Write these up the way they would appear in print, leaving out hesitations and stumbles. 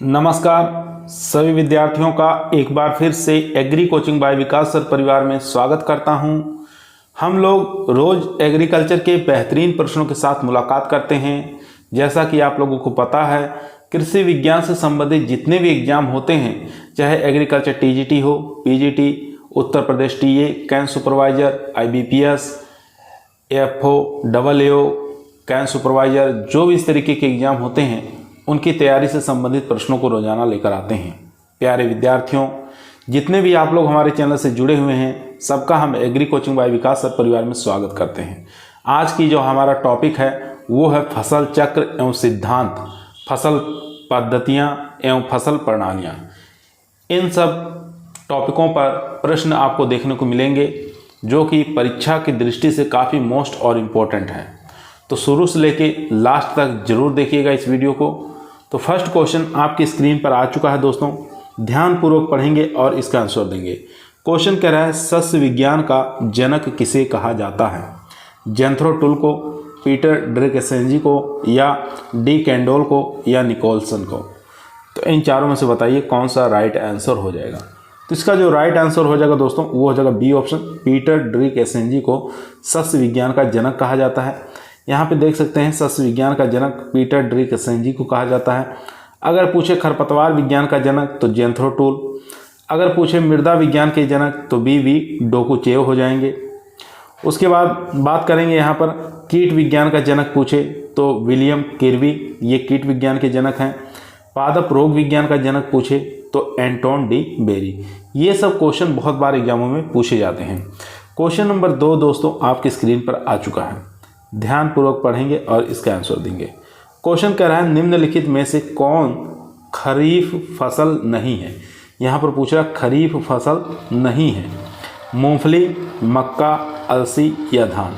नमस्कार सभी विद्यार्थियों का एक बार फिर से एग्री कोचिंग बाय विकास सर परिवार में स्वागत करता हूं। हम लोग रोज एग्रीकल्चर के बेहतरीन प्रश्नों के साथ मुलाकात करते हैं। जैसा कि आप लोगों को पता है, कृषि विज्ञान से संबंधित जितने भी एग्जाम होते हैं, चाहे एग्रीकल्चर टीजीटी हो, PGT, Uttar Pradesh TA, camp supervisor, IBPS, FO, AAO, camp supervisor, जो भी इस तरीके के एग्जाम होते हैं उनकी तैयारी से संबंधित प्रश्नों को रोजाना लेकर आते हैं। प्यारे विद्यार्थियों, जितने भी आप लोग हमारे चैनल से जुड़े हुए हैं, सबका हम एग्री कोचिंग बाय विकास सर परिवार में स्वागत करते हैं। आज की जो हमारा टॉपिक है वो है फसल चक्र एवं सिद्धांत, फसल पद्धतियां एवं फसल प्रणालियां। इन सब टॉपिकों पर प्रश्न आपको देखने को मिलेंगे जो कि परीक्षा की दृष्टि से काफ़ी मोस्ट और इम्पोर्टेंट है। तो शुरू से लेके लास्ट तक जरूर देखिएगा इस वीडियो को। तो फर्स्ट क्वेश्चन आपकी स्क्रीन पर आ चुका है दोस्तों, ध्यानपूर्वक पढ़ेंगे और इसका आंसर देंगे। क्वेश्चन कह रहा है, सस्य विज्ञान का जनक किसे कहा जाता है? जेंथ्रो टुल को, पीटर ड्रिकेसेंजी को, या डी कैंडोल को, या निकोलसन को? तो इन चारों में से बताइए कौन सा राइट आंसर हो जाएगा। तो इसका जो राइट आंसर हो जाएगा दोस्तों वो हो जाएगा बी ऑप्शन, पीटर ड्रिकेसेंजी को सस्य विज्ञान का जनक कहा जाता है। यहाँ पे देख सकते हैं सस्य विज्ञान का जनक पीटर ड्रिकेसेंजी को कहा जाता है। अगर पूछे खरपतवार विज्ञान का जनक तो जेंथ्रो टुल, अगर पूछे मृदा विज्ञान के जनक तो बी डोकुचेव हो जाएंगे। उसके बाद बात करेंगे यहाँ पर कीट विज्ञान का जनक पूछे तो विलियम किर्बी, ये कीट विज्ञान के जनक हैं। पादप रोग विज्ञान का जनक पूछे तो एंटोन डी बेरी। ये सब क्वेश्चन बहुत बार एग्जामों में पूछे जाते हैं। क्वेश्चन नंबर 2 दोस्तों आपकी स्क्रीन पर आ चुका है, ध्यानपूर्वक पढ़ेंगे और इसका आंसर देंगे। क्वेश्चन कह रहा है, निम्नलिखित में से कौन खरीफ फसल नहीं है? यहाँ पर पूछ रहा खरीफ फसल नहीं है, मूंगफली, मक्का, अलसी या धान?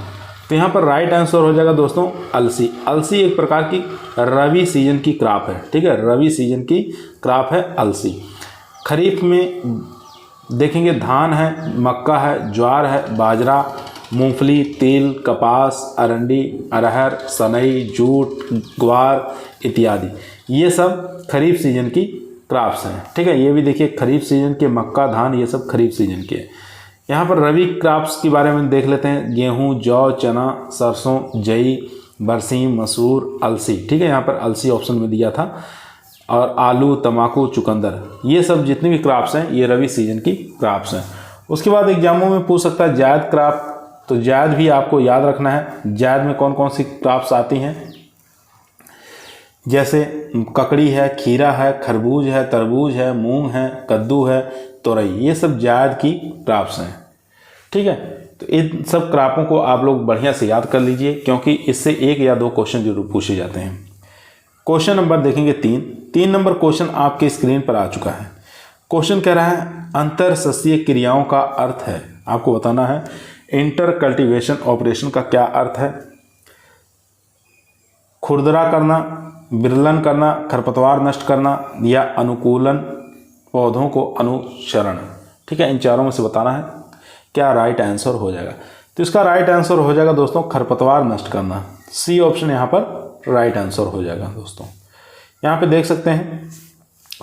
तो यहाँ पर राइट आंसर हो जाएगा दोस्तों अलसी। अलसी एक प्रकार की रबी सीजन की क्रॉप है, ठीक है, रबी सीजन की क्रॉप है अलसी। खरीफ में देखेंगे धान है, मक्का है, ज्वार है, बाजरा, मूंगफली, तिल, कपास, अरंडी, अरहर, सनई, जूट, ग्वार इत्यादि, ये सब खरीफ सीजन की क्रॉप्स हैं, ठीक है। ये भी देखिए खरीफ सीजन के मक्का, धान, ये सब खरीफ सीजन के। यहाँ पर रबी क्रॉप्स के बारे में देख लेते हैं, गेहूँ, जौ, चना, सरसों, जई, बरसीम, मसूर, अलसी, ठीक है। यहाँ पर अलसी ऑप्शन में दिया था, और आलू, तम्बाकू, चुकंदर, ये सब जितनी भी क्रॉप्स हैं ये रबी सीजन की क्रॉप्स हैं। उसके बाद एग्जामों में पूछ सकता है जायद क्रॉप, तो जायद भी आपको याद रखना है। जायद में कौन कौन सी क्रॉप्स आती हैं, जैसे ककड़ी है, खीरा है, खरबूज है, तरबूज है, मूंग है, कद्दू है, तोरई, ये सब जायद की क्रॉप्स हैं, ठीक है। तो इन सब क्रॉपों को आप लोग बढ़िया से याद कर लीजिए क्योंकि इससे 1 या 2 क्वेश्चन जरूर पूछे जाते हैं। क्वेश्चन नंबर देखेंगे 3 नंबर क्वेश्चन आपके स्क्रीन पर आ चुका है। क्वेश्चन कह रहा है, अंतर सस्सीय क्रियाओं का अर्थ है, आपको बताना है इंटर कल्टीवेशन ऑपरेशन का क्या अर्थ है? खुरदरा करना, विरलन करना, खरपतवार नष्ट करना, या अनुकूलन, पौधों को अनुसरण, ठीक है। इन चारों में से बताना है क्या राइट आंसर हो जाएगा। तो इसका राइट आंसर हो जाएगा दोस्तों खरपतवार नष्ट करना, सी ऑप्शन यहाँ पर राइट आंसर हो जाएगा दोस्तों। यहाँ पे देख सकते हैं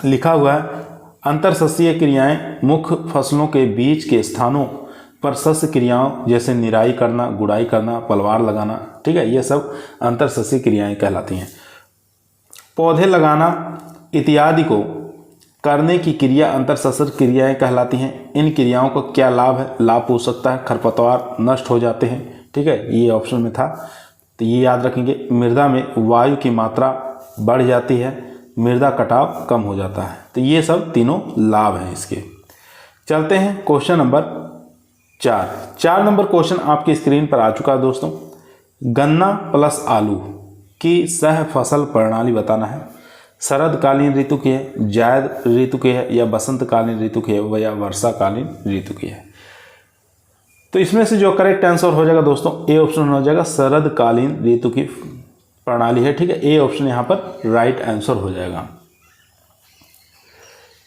लिखा हुआ है, अंतर सस्सीय क्रियाएं मुख्य फसलों के बीच के स्थानों पर सस्य क्रियाओं जैसे निराई करना, गुड़ाई करना, पलवार लगाना, ठीक है, ये सब अंतर सस्सीय क्रियाएं कहलाती हैं। पौधे लगाना इत्यादि को करने की क्रिया अंतर सस्य क्रियाएं कहलाती हैं। इन क्रियाओं का क्या लाभ है? लाभ पूछ सकता है, खरपतवार नष्ट हो जाते हैं, ठीक है, ये ऑप्शन में था, तो ये याद रखेंगे। मृदा में वायु की मात्रा बढ़ जाती है, मृदा कटाव कम हो जाता है, तो ये सब तीनों लाभ हैं इसके। चलते हैं क्वेश्चन नंबर 4 नंबर क्वेश्चन आपकी स्क्रीन पर आ चुका है दोस्तों। गन्ना प्लस आलू की सह फसल प्रणाली बताना है। शरदकालीन ऋतु की है, जायद ऋतु की है, या बसंतकालीन ऋतु की है, या वर्षाकालीन ऋतु की है? तो इसमें से जो करेक्ट आंसर हो जाएगा दोस्तों ए ऑप्शन हो जाएगा, शरदकालीन ऋतु की प्रणाली है, ठीक है। ए ऑप्शन यहाँ पर राइट आंसर हो जाएगा।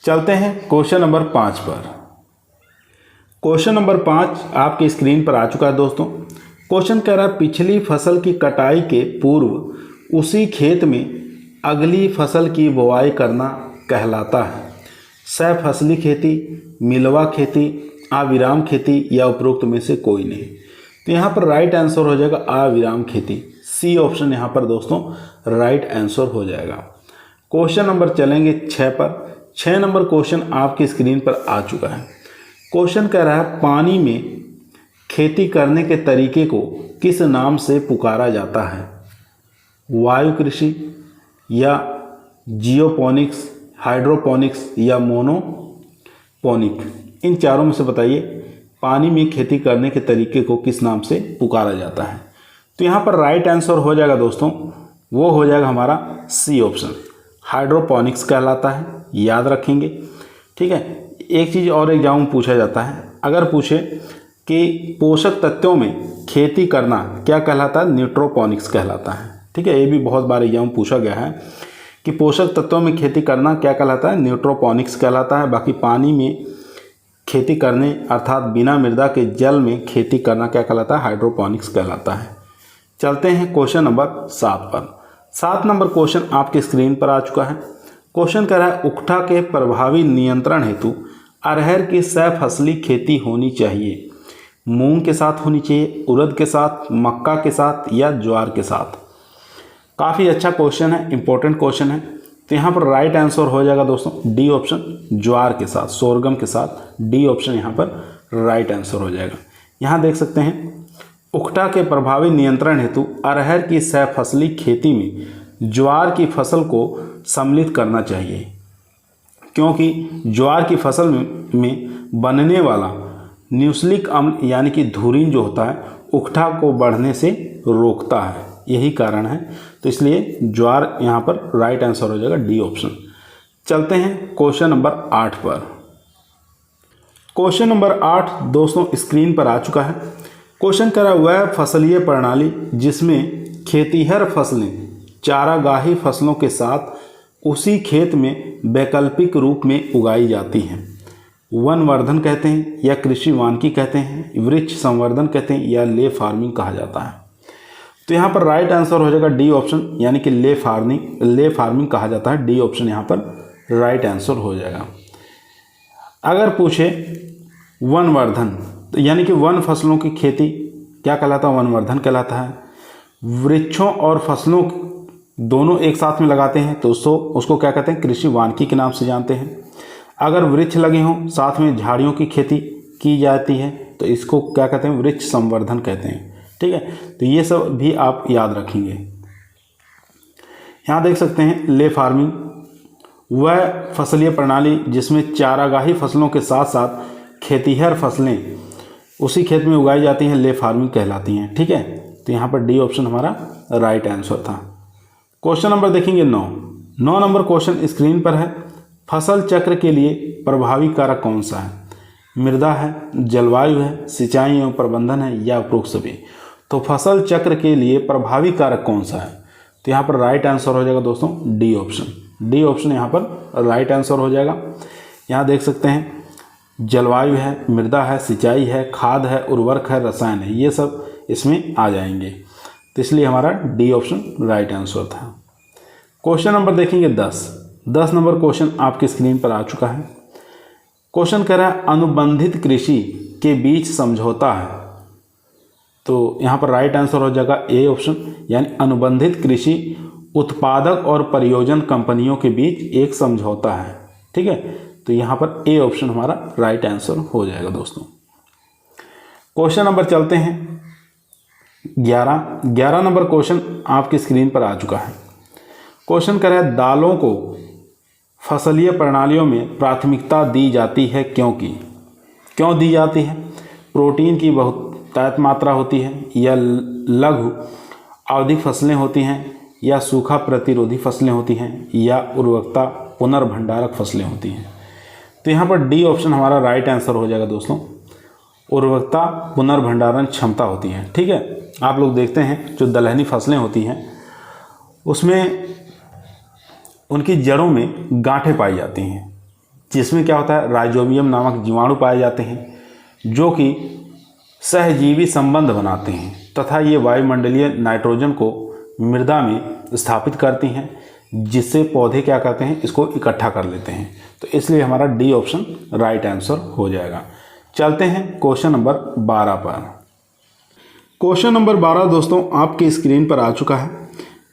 चलते हैं क्वेश्चन नंबर 5 पर। क्वेश्चन नंबर 5 आपकी स्क्रीन पर आ चुका है दोस्तों। क्वेश्चन कह रहा है, पिछली फसल की कटाई के पूर्व उसी खेत में अगली फसल की बुआई करना कहलाता है? सह-फसली खेती, मिलवा खेती, अविराम खेती या उपरोक्त में से कोई नहीं। तो यहाँ पर राइट आंसर हो जाएगा अविराम खेती। सी ऑप्शन यहाँ पर दोस्तों राइट आंसर हो जाएगा। क्वेश्चन नंबर चलेंगे 6 पर। 6 नंबर क्वेश्चन आपकी स्क्रीन पर आ चुका है। क्वेश्चन कह रहा है पानी में खेती करने के तरीके को किस नाम से पुकारा जाता है? वायु कृषि या जियोपोनिक्स, हाइड्रोपोनिक्स या मोनोपोनिक? इन चारों में से बताइए पानी में खेती करने के तरीके को किस नाम से पुकारा जाता है? तो यहाँ पर राइट आंसर हो जाएगा दोस्तों, वो हो जाएगा हमारा सी ऑप्शन, हाइड्रोपोनिक्स कहलाता है। याद रखेंगे, ठीक है। एक चीज़ और एग्जाम में पूछा जाता है, अगर पूछे कि पोषक तत्वों में खेती करना क्या कहलाता है? न्यूट्रोपोनिक्स कहलाता है, ठीक है। ये भी बहुत बार एग्जाम में पूछा गया है कि पोषक तत्वों में खेती करना क्या कहलाता है? न्यूट्रोपोनिक्स कहलाता है। बाकी पानी में खेती करने अर्थात बिना मृदा के जल में खेती करना क्या कहलाता है? हाइड्रोपोनिक्स कहलाता है। चलते हैं क्वेश्चन नंबर 7 पर। 7 नंबर क्वेश्चन आपके स्क्रीन पर आ चुका है। क्वेश्चन कह रहा है उकठा के प्रभावी नियंत्रण हेतु अरहर की सह-फसली खेती होनी चाहिए। मूंग के साथ होनी चाहिए, उड़द के साथ, मक्का के साथ या ज्वार के साथ? काफ़ी अच्छा क्वेश्चन है, इंपॉर्टेंट क्वेश्चन है। तो यहाँ पर राइट आंसर हो जाएगा दोस्तों डी ऑप्शन, ज्वार के साथ, सोरगम के साथ। डी ऑप्शन यहाँ पर राइट आंसर हो जाएगा। यहाँ देख सकते हैं उकठा के प्रभावी नियंत्रण हेतु अरहर की सह-फसली खेती में ज्वार की फसल को सम्मिलित करना चाहिए, क्योंकि ज्वार की फसल में बनने वाला न्यूक्लिक अम्ल यानी कि धुरीन जो होता है उकठा को बढ़ने से रोकता है, यही कारण है। तो इसलिए ज्वार यहाँ पर राइट आंसर हो जाएगा डी ऑप्शन। चलते हैं क्वेश्चन नंबर 8 पर। क्वेश्चन नंबर 8 दोस्तों स्क्रीन पर आ चुका है। क्वेश्चन कह रहा है वह फसलीय प्रणाली जिसमें खेतीहर फसलें चारागाही फसलों के साथ उसी खेत में वैकल्पिक रूप में उगाई जाती हैं, वनवर्धन कहते हैं या कृषि वानिकी कहते हैं, वृक्ष संवर्धन कहते हैं या ले फार्मिंग कहा जाता है? तो यहाँ पर राइट आंसर हो जाएगा डी ऑप्शन, यानी कि ले फार्मिंग कहा जाता है। डी ऑप्शन यहाँ पर राइट आंसर हो जाएगा। अगर पूछे वनवर्धन, तो यानी कि वन फसलों की खेती क्या कहलाता है? वनवर्धन कहलाता है। वृक्षों और फसलों दोनों एक साथ में लगाते हैं तो उसको क्या कहते हैं? कृषि वानिकी के नाम से जानते हैं। अगर वृक्ष लगे हों साथ में झाड़ियों की खेती की जाती है तो इसको क्या कहते हैं? वृक्ष संवर्धन कहते हैं, ठीक है। तो ये सब भी आप याद रखेंगे। यहाँ देख सकते हैं ले फार्मिंग वह फसलीय प्रणाली जिसमें चारागाही फसलों के साथ साथ खेतीहर फसलें उसी खेत में उगाई जाती हैं, ले फार्मिंग कहलाती हैं, ठीक है। तो यहाँ पर डी ऑप्शन हमारा राइट आंसर था। क्वेश्चन नंबर देखेंगे 9 नंबर क्वेश्चन स्क्रीन पर है। फसल चक्र के लिए प्रभावी कारक कौन सा है? मृदा है, जलवायु है, सिंचाई एवं प्रबंधन है या उपरोक्त सभी? तो फसल चक्र के लिए प्रभावी कारक कौन सा है? तो यहाँ पर राइट आंसर हो जाएगा दोस्तों डी ऑप्शन। डी ऑप्शन यहाँ पर राइट आंसर हो जाएगा। यहाँ देख सकते हैं जलवायु है, मृदा है, सिंचाई है, खाद है, उर्वरक है, रसायन है, ये सब इसमें आ जाएंगे। तो इसलिए हमारा डी ऑप्शन राइट आंसर था। क्वेश्चन नंबर देखेंगे 10 नंबर क्वेश्चन आपकी स्क्रीन पर आ चुका है। क्वेश्चन कह रहा है अनुबंधित कृषि के बीच समझौता है। तो यहाँ पर राइट आंसर हो जाएगा ए ऑप्शन, यानी अनुबंधित कृषि उत्पादक और परियोजन कंपनियों के बीच एक समझौता है, ठीक है। तो यहाँ पर ए ऑप्शन हमारा राइट आंसर हो जाएगा दोस्तों। क्वेश्चन नंबर चलते हैं 11 नंबर क्वेश्चन आपकी स्क्रीन पर आ चुका है। क्वेश्चन कह रहा है दालों को फसलीय प्रणालियों में प्राथमिकता दी जाती है क्यों दी जाती है? प्रोटीन की बहुतायत मात्रा होती है या लघु आवधिक फसलें होती हैं या सूखा प्रतिरोधी फसलें होती हैं या उर्वरकता पुनर्भंडारक फसलें होती हैं? तो यहाँ पर डी ऑप्शन हमारा राइट आंसर हो जाएगा दोस्तों, उर्वरकता पुनर्भंडारण क्षमता होती है, ठीक है। आप लोग देखते हैं जो दलहनी फसलें होती हैं उसमें उनकी जड़ों में गांठें पाई जाती हैं, जिसमें क्या होता है राइजोबियम नामक जीवाणु पाए जाते हैं जो कि सहजीवी संबंध बनाते हैं तथा ये वायुमंडलीय नाइट्रोजन को मृदा में स्थापित करती हैं। जिससे पौधे क्या करते हैं, इसको इकट्ठा कर लेते हैं। तो इसलिए हमारा डी ऑप्शन राइट आंसर हो जाएगा। चलते हैं क्वेश्चन नंबर 12 पर। क्वेश्चन नंबर 12 दोस्तों आपकी स्क्रीन पर आ चुका है।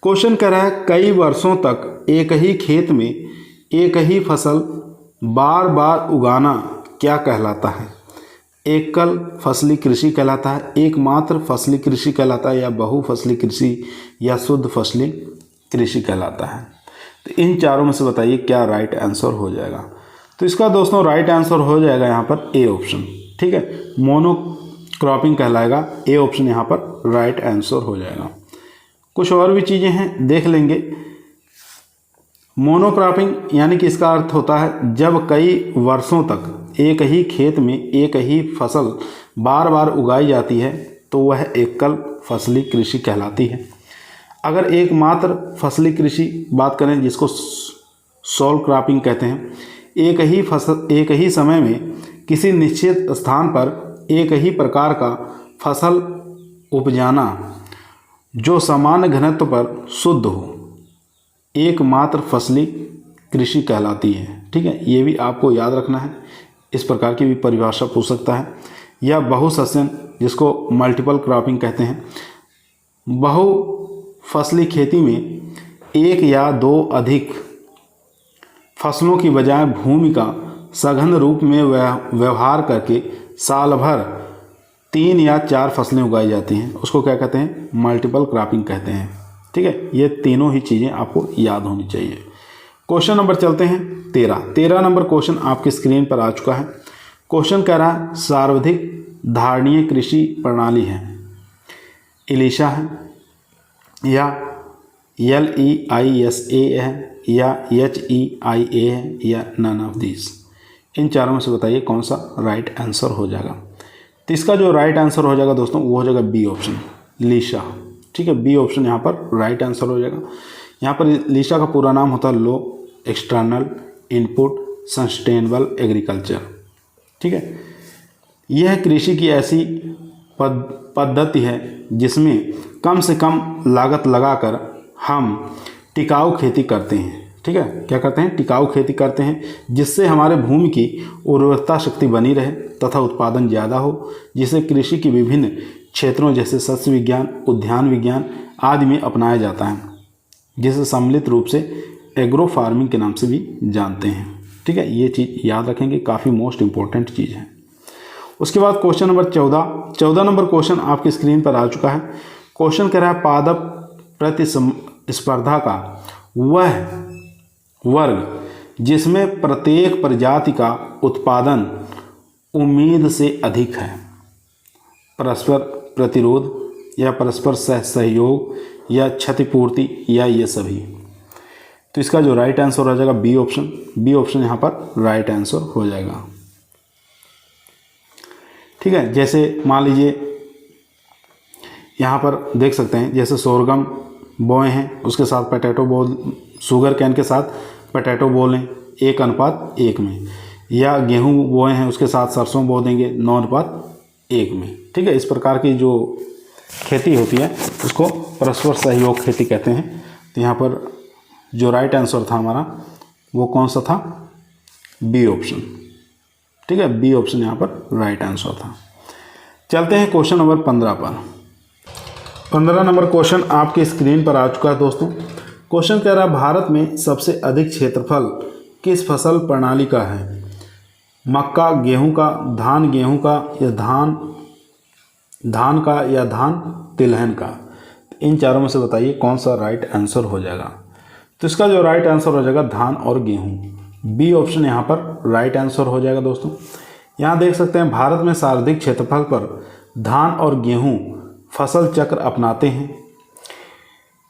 क्वेश्चन कह रहा है कई वर्षों तक एक ही खेत में एक ही फसल बार बार उगाना क्या कहलाता है? एकल फसली कृषि कहलाता है, एकमात्र फसली कृषि कहलाता है, या बहुफसली कृषि, या शुद्ध फसली कृषि कहलाता है। तो इन चारों में से बताइए क्या राइट आंसर हो जाएगा। तो इसका दोस्तों राइट आंसर हो जाएगा यहाँ पर ए ऑप्शन। ठीक है, मोनोक्रॉपिंग कहलाएगा। ए ऑप्शन यहाँ पर राइट आंसर हो जाएगा। कुछ और भी चीज़ें हैं, देख लेंगे। मोनोक्रॉपिंग यानी कि इसका अर्थ होता है जब कई वर्षों तक एक ही खेत में एक ही फसल बार बार उगाई जाती है तो वह एकल फसली कृषि कहलाती है। अगर एकमात्र फसली कृषि बात करें, जिसको सोल क्रॉपिंग कहते हैं, एक ही समय में किसी निश्चित स्थान पर एक ही प्रकार का फसल उपजाना जो सामान्य घनत्व पर शुद्ध हो, एकमात्र फसली कृषि कहलाती है। ठीक है, ये भी आपको याद रखना है। इस प्रकार की भी परिभाषा पूछ सकता है। या बहुसस्यन, जिसको मल्टीपल क्रॉपिंग कहते हैं, बहुफसली खेती में एक या दो अधिक फसलों की बजाय भूमि का सघन रूप में व्यवहार करके साल भर 3 या 4 फसलें उगाई जाती हैं, उसको क्या कहते हैं? मल्टीपल क्रॉपिंग कहते हैं। ठीक है, ये तीनों ही चीज़ें आपको याद होनी चाहिए। क्वेश्चन नंबर चलते हैं 13 नंबर क्वेश्चन आपकी स्क्रीन पर आ चुका है। क्वेश्चन कह रहा है सर्वाधिक धारणीय कृषि प्रणाली है, इलिशा है, या LEISA है, या HEIA है, या नन ऑफ दिस। इन चारों में से बताइए कौन सा राइट आंसर हो जाएगा। तो इसका जो राइट आंसर हो जाएगा दोस्तों वो हो जाएगा बी ऑप्शन, लीशा। ठीक है, बी ऑप्शन यहाँ पर राइट आंसर हो जाएगा। यहाँ पर लीशा का पूरा नाम होता है लो एक्सटर्नल इनपुट सस्टेनेबल एग्रीकल्चर। ठीक है, यह कृषि की ऐसी पद्धति है जिसमें कम से कम लागत लगाकर हम टिकाऊ खेती करते हैं। ठीक है, क्या करते हैं? टिकाऊ खेती करते हैं, जिससे हमारे भूमि की उर्वरता शक्ति बनी रहे तथा उत्पादन ज़्यादा हो, जिसे कृषि की विभिन्न क्षेत्रों जैसे सस्य विज्ञान, उद्यान विज्ञान आदि में अपनाया जाता है, जिसे सम्मिलित रूप से एग्रो फार्मिंग के नाम से भी जानते हैं। ठीक है, ये चीज़ याद रखेंगे, काफ़ी मोस्ट इम्पोर्टेंट चीज़ है। उसके बाद क्वेश्चन नंबर 14 नंबर क्वेश्चन आपकी स्क्रीन पर आ चुका है। क्वेश्चन कह रहा है पादप प्रतिस्पर्धा का वह वर्ग जिसमें प्रत्येक प्रजाति का उत्पादन उम्मीद से अधिक है, परस्पर प्रतिरोध, या परस्पर सहयोग, या क्षतिपूर्ति, या ये सभी। तो इसका जो राइट आंसर हो जाएगा बी ऑप्शन। बी ऑप्शन यहाँ पर राइट आंसर हो जाएगा। ठीक है, जैसे मान लीजिए यहाँ पर देख सकते हैं, जैसे सोरगम बोए हैं, उसके साथ पोटैटो बोल, शुगर कैन के साथ पोटैटो बो लें 1:1 में, या गेहूं बोए हैं उसके साथ सरसों बो देंगे 9:1 में। ठीक है, इस प्रकार की जो खेती होती है उसको परस्पर सहयोग खेती कहते हैं। तो यहाँ पर जो राइट आंसर था हमारा वो कौन सा था? B option. ठीक है, बी ऑप्शन यहाँ पर राइट आंसर था। चलते हैं क्वेश्चन नंबर 15 पर। 15 नंबर क्वेश्चन आपकी स्क्रीन पर आ चुका है दोस्तों। क्वेश्चन कह रहा है भारत में सबसे अधिक क्षेत्रफल किस फसल प्रणाली का है? मक्का गेहूं का, धान गेहूं का, या धान का, या धान तिलहन का। इन चारों में से बताइए कौन सा राइट आंसर हो जाएगा। तो इसका जो राइट आंसर हो जाएगा धान और गेहूं। बी ऑप्शन यहाँ पर राइट आंसर हो जाएगा दोस्तों। यहाँ देख सकते हैं भारत में सर्वाधिक क्षेत्रफल पर धान और गेहूं फसल चक्र अपनाते हैं।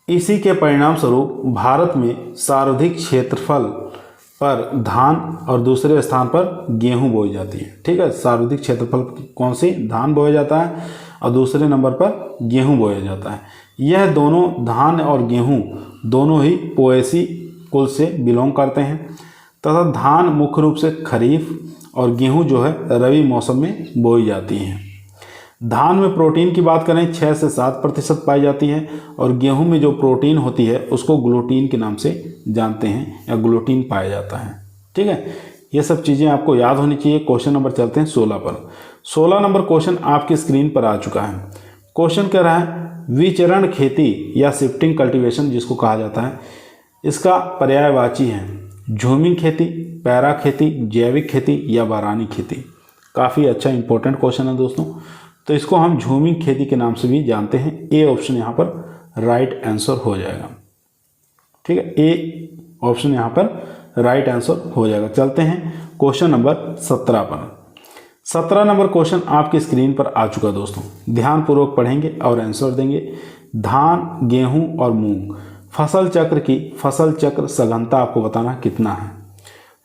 इसी के परिणाम स्वरूप भारत में सर्वाधिक क्षेत्रफल पर धान और दूसरे स्थान पर गेहूं बोई जाती है। ठीक है, सर्वाधिक क्षेत्रफल कौन सी? धान बोया जाता है और दूसरे नंबर पर गेहूं बोया जाता है। यह दोनों धान और गेहूं दोनों ही पोएसी कुल से बिलोंग करते हैं तथा धान मुख्य रूप से खरीफ और गेहूं जो है रबी मौसम में बोई जाती हैं। धान में प्रोटीन की बात करें 6 से 7% पाई जाती है, और गेहूं में जो प्रोटीन होती है उसको ग्लूटीन के नाम से जानते हैं या ग्लूटीन पाया जाता है। ठीक है, ये सब चीज़ें आपको याद होनी चाहिए। क्वेश्चन नंबर चलते हैं 16 पर। 16 नंबर क्वेश्चन आपकी स्क्रीन पर आ चुका है। क्वेश्चन कह रहा है विचरण खेती या शिफ्टिंग कल्टीवेशन जिसको कहा जाता है, इसका पर्यायवाची है झूमिंग खेती, पैरा खेती, जैविक खेती या बारानी खेती। काफ़ी अच्छा इंपॉर्टेंट क्वेश्चन है दोस्तों। तो इसको हम झूमिंग खेती के नाम से भी जानते हैं। ए ऑप्शन यहाँ पर राइट आंसर हो जाएगा। ठीक है, ए ऑप्शन यहाँ पर राइट आंसर हो जाएगा। चलते हैं क्वेश्चन नंबर 17 पर। 17 नंबर क्वेश्चन आपकी स्क्रीन पर आ चुका दोस्तों। ध्यानपूर्वक पढ़ेंगे और आंसर देंगे। धान, गेहूं और मूंग फसल चक्र की फसल चक्र सघनता आपको बताना कितना है।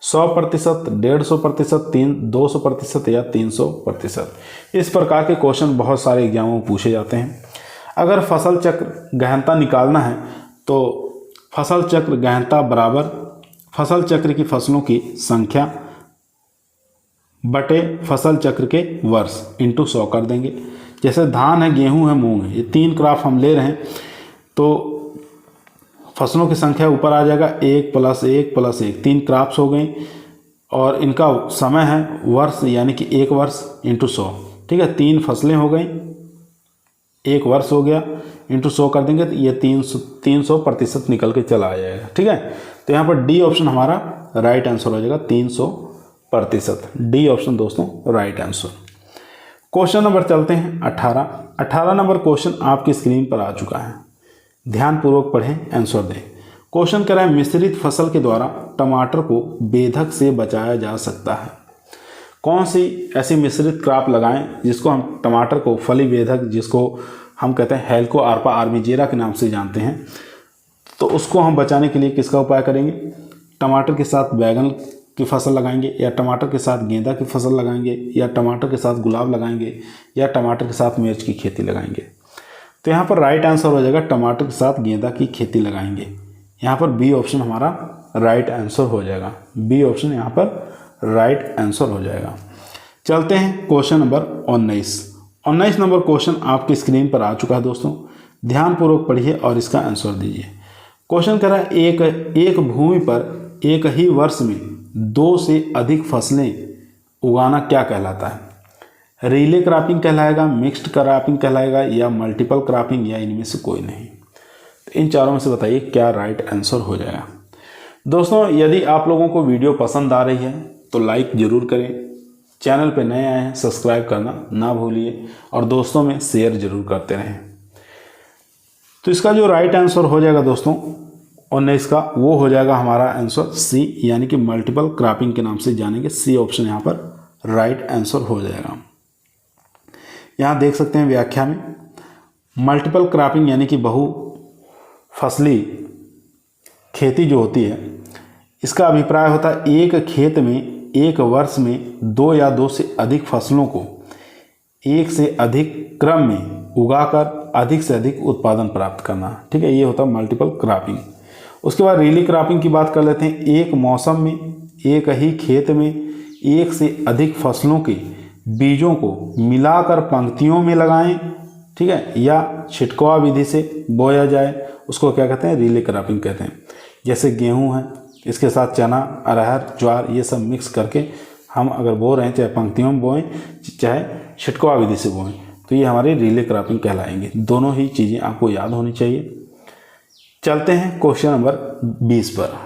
100%, 150%, 200% या 300%। इस प्रकार के क्वेश्चन बहुत सारे एग्जामों में पूछे जाते हैं। अगर फसल चक्र गहनता निकालना है तो फसल चक्र गहनता बराबर फसल चक्र की फसलों की संख्या बटे फसल चक्र के वर्ष इंटू 100 कर देंगे। जैसे धान है, गेहूं है, मूंग है, ये 3 क्रॉप हम ले रहे हैं तो फसलों की संख्या ऊपर आ जाएगा 1 + 1 + 1, 3 क्रॉप्स हो गई, और इनका समय है वर्ष यानी कि 1 वर्ष इंटू 100। ठीक है, 3 फसलें हो गई, 1 वर्ष हो गया, इंटू 100 कर देंगे तो ये 300% निकल के चला आ जाएगा। ठीक है, तो यहाँ पर डी ऑप्शन हमारा राइट आंसर हो जाएगा 300%। डी ऑप्शन दोस्तों राइट आंसर। क्वेश्चन नंबर चलते हैं 18। 18 नंबर क्वेश्चन आपकी स्क्रीन पर आ चुका है। ध्यानपूर्वक पढ़ें, आंसर दें। क्वेश्चन कह रहा है मिश्रित फसल के द्वारा टमाटर को बेधक से बचाया जा सकता है। कौन सी ऐसी मिश्रित क्रॉप लगाएं जिसको हम टमाटर को फली बेधक, जिसको हम कहते हैं हेल्को आर्पा आर्मीजेरा के नाम से जानते हैं, तो उसको हम बचाने के लिए किसका उपाय करेंगे। टमाटर के साथ बैगन की फसल लगाएंगे, या टमाटर के साथ गेंदा की फसल लगाएंगे, या टमाटर के साथ गुलाब लगाएंगे, या टमाटर के साथ मिर्च की खेती लगाएंगे। तो यहाँ पर राइट आंसर हो जाएगा टमाटर के साथ गेंदा की खेती लगाएंगे। यहाँ पर बी ऑप्शन हमारा राइट आंसर हो जाएगा। बी ऑप्शन यहाँ पर राइट आंसर हो जाएगा। चलते हैं क्वेश्चन नंबर 19। 19 नंबर क्वेश्चन आपकी स्क्रीन पर आ चुका है दोस्तों। ध्यानपूर्वक पढ़िए और इसका आंसर दीजिए। क्वेश्चन कह रहा है एक भूमि पर एक ही वर्ष में 2 से अधिक फसलें उगाना क्या कहलाता है। रिले क्रॉपिंग कहलाएगा, मिक्स्ड क्रॉपिंग कहलाएगा, या मल्टीपल क्रॉपिंग, या इनमें से कोई नहीं। तो इन चारों में से बताइए क्या राइट आंसर हो जाएगा। दोस्तों, यदि आप लोगों को वीडियो पसंद आ रही है तो लाइक ज़रूर करें। चैनल पे नए आए हैं सब्सक्राइब करना ना भूलिए, और दोस्तों में शेयर ज़रूर करते रहें। तो इसका जो राइट आंसर हो जाएगा दोस्तों 19 का, वो हो जाएगा हमारा आंसर सी, यानी कि मल्टीपल क्रॉपिंग के नाम से जानेंगे। सी ऑप्शन यहाँ पर राइट आंसर हो जाएगा। यहाँ देख सकते हैं व्याख्या में, मल्टीपल क्रॉपिंग यानी कि बहु फसली खेती जो होती है, इसका अभिप्राय होता है एक खेत में एक वर्ष में 2 या 2 से अधिक फसलों को एक से अधिक क्रम में उगाकर अधिक से अधिक उत्पादन प्राप्त करना। ठीक है, ये होता है मल्टीपल क्रॉपिंग। उसके बाद रिले क्रॉपिंग की बात कर लेते हैं। एक मौसम में एक ही खेत में एक से अधिक फसलों के बीजों को मिलाकर पंक्तियों में लगाएं, ठीक है, या छिटकवा विधि से बोया जाए, उसको क्या कहते हैं, रिले क्रॉपिंग कहते हैं। जैसे गेहूं है, इसके साथ चना, अरहर, ज्वार, ये सब मिक्स करके हम अगर बो रहे हैं, चाहे पंक्तियों में बोएं चाहे छिटकवा विधि से बोएं, तो ये हमारी रिले क्रॉपिंग कहलाएंगे। दोनों ही चीज़ें आपको याद होनी चाहिए। चलते हैं क्वेश्चन नंबर 20 पर।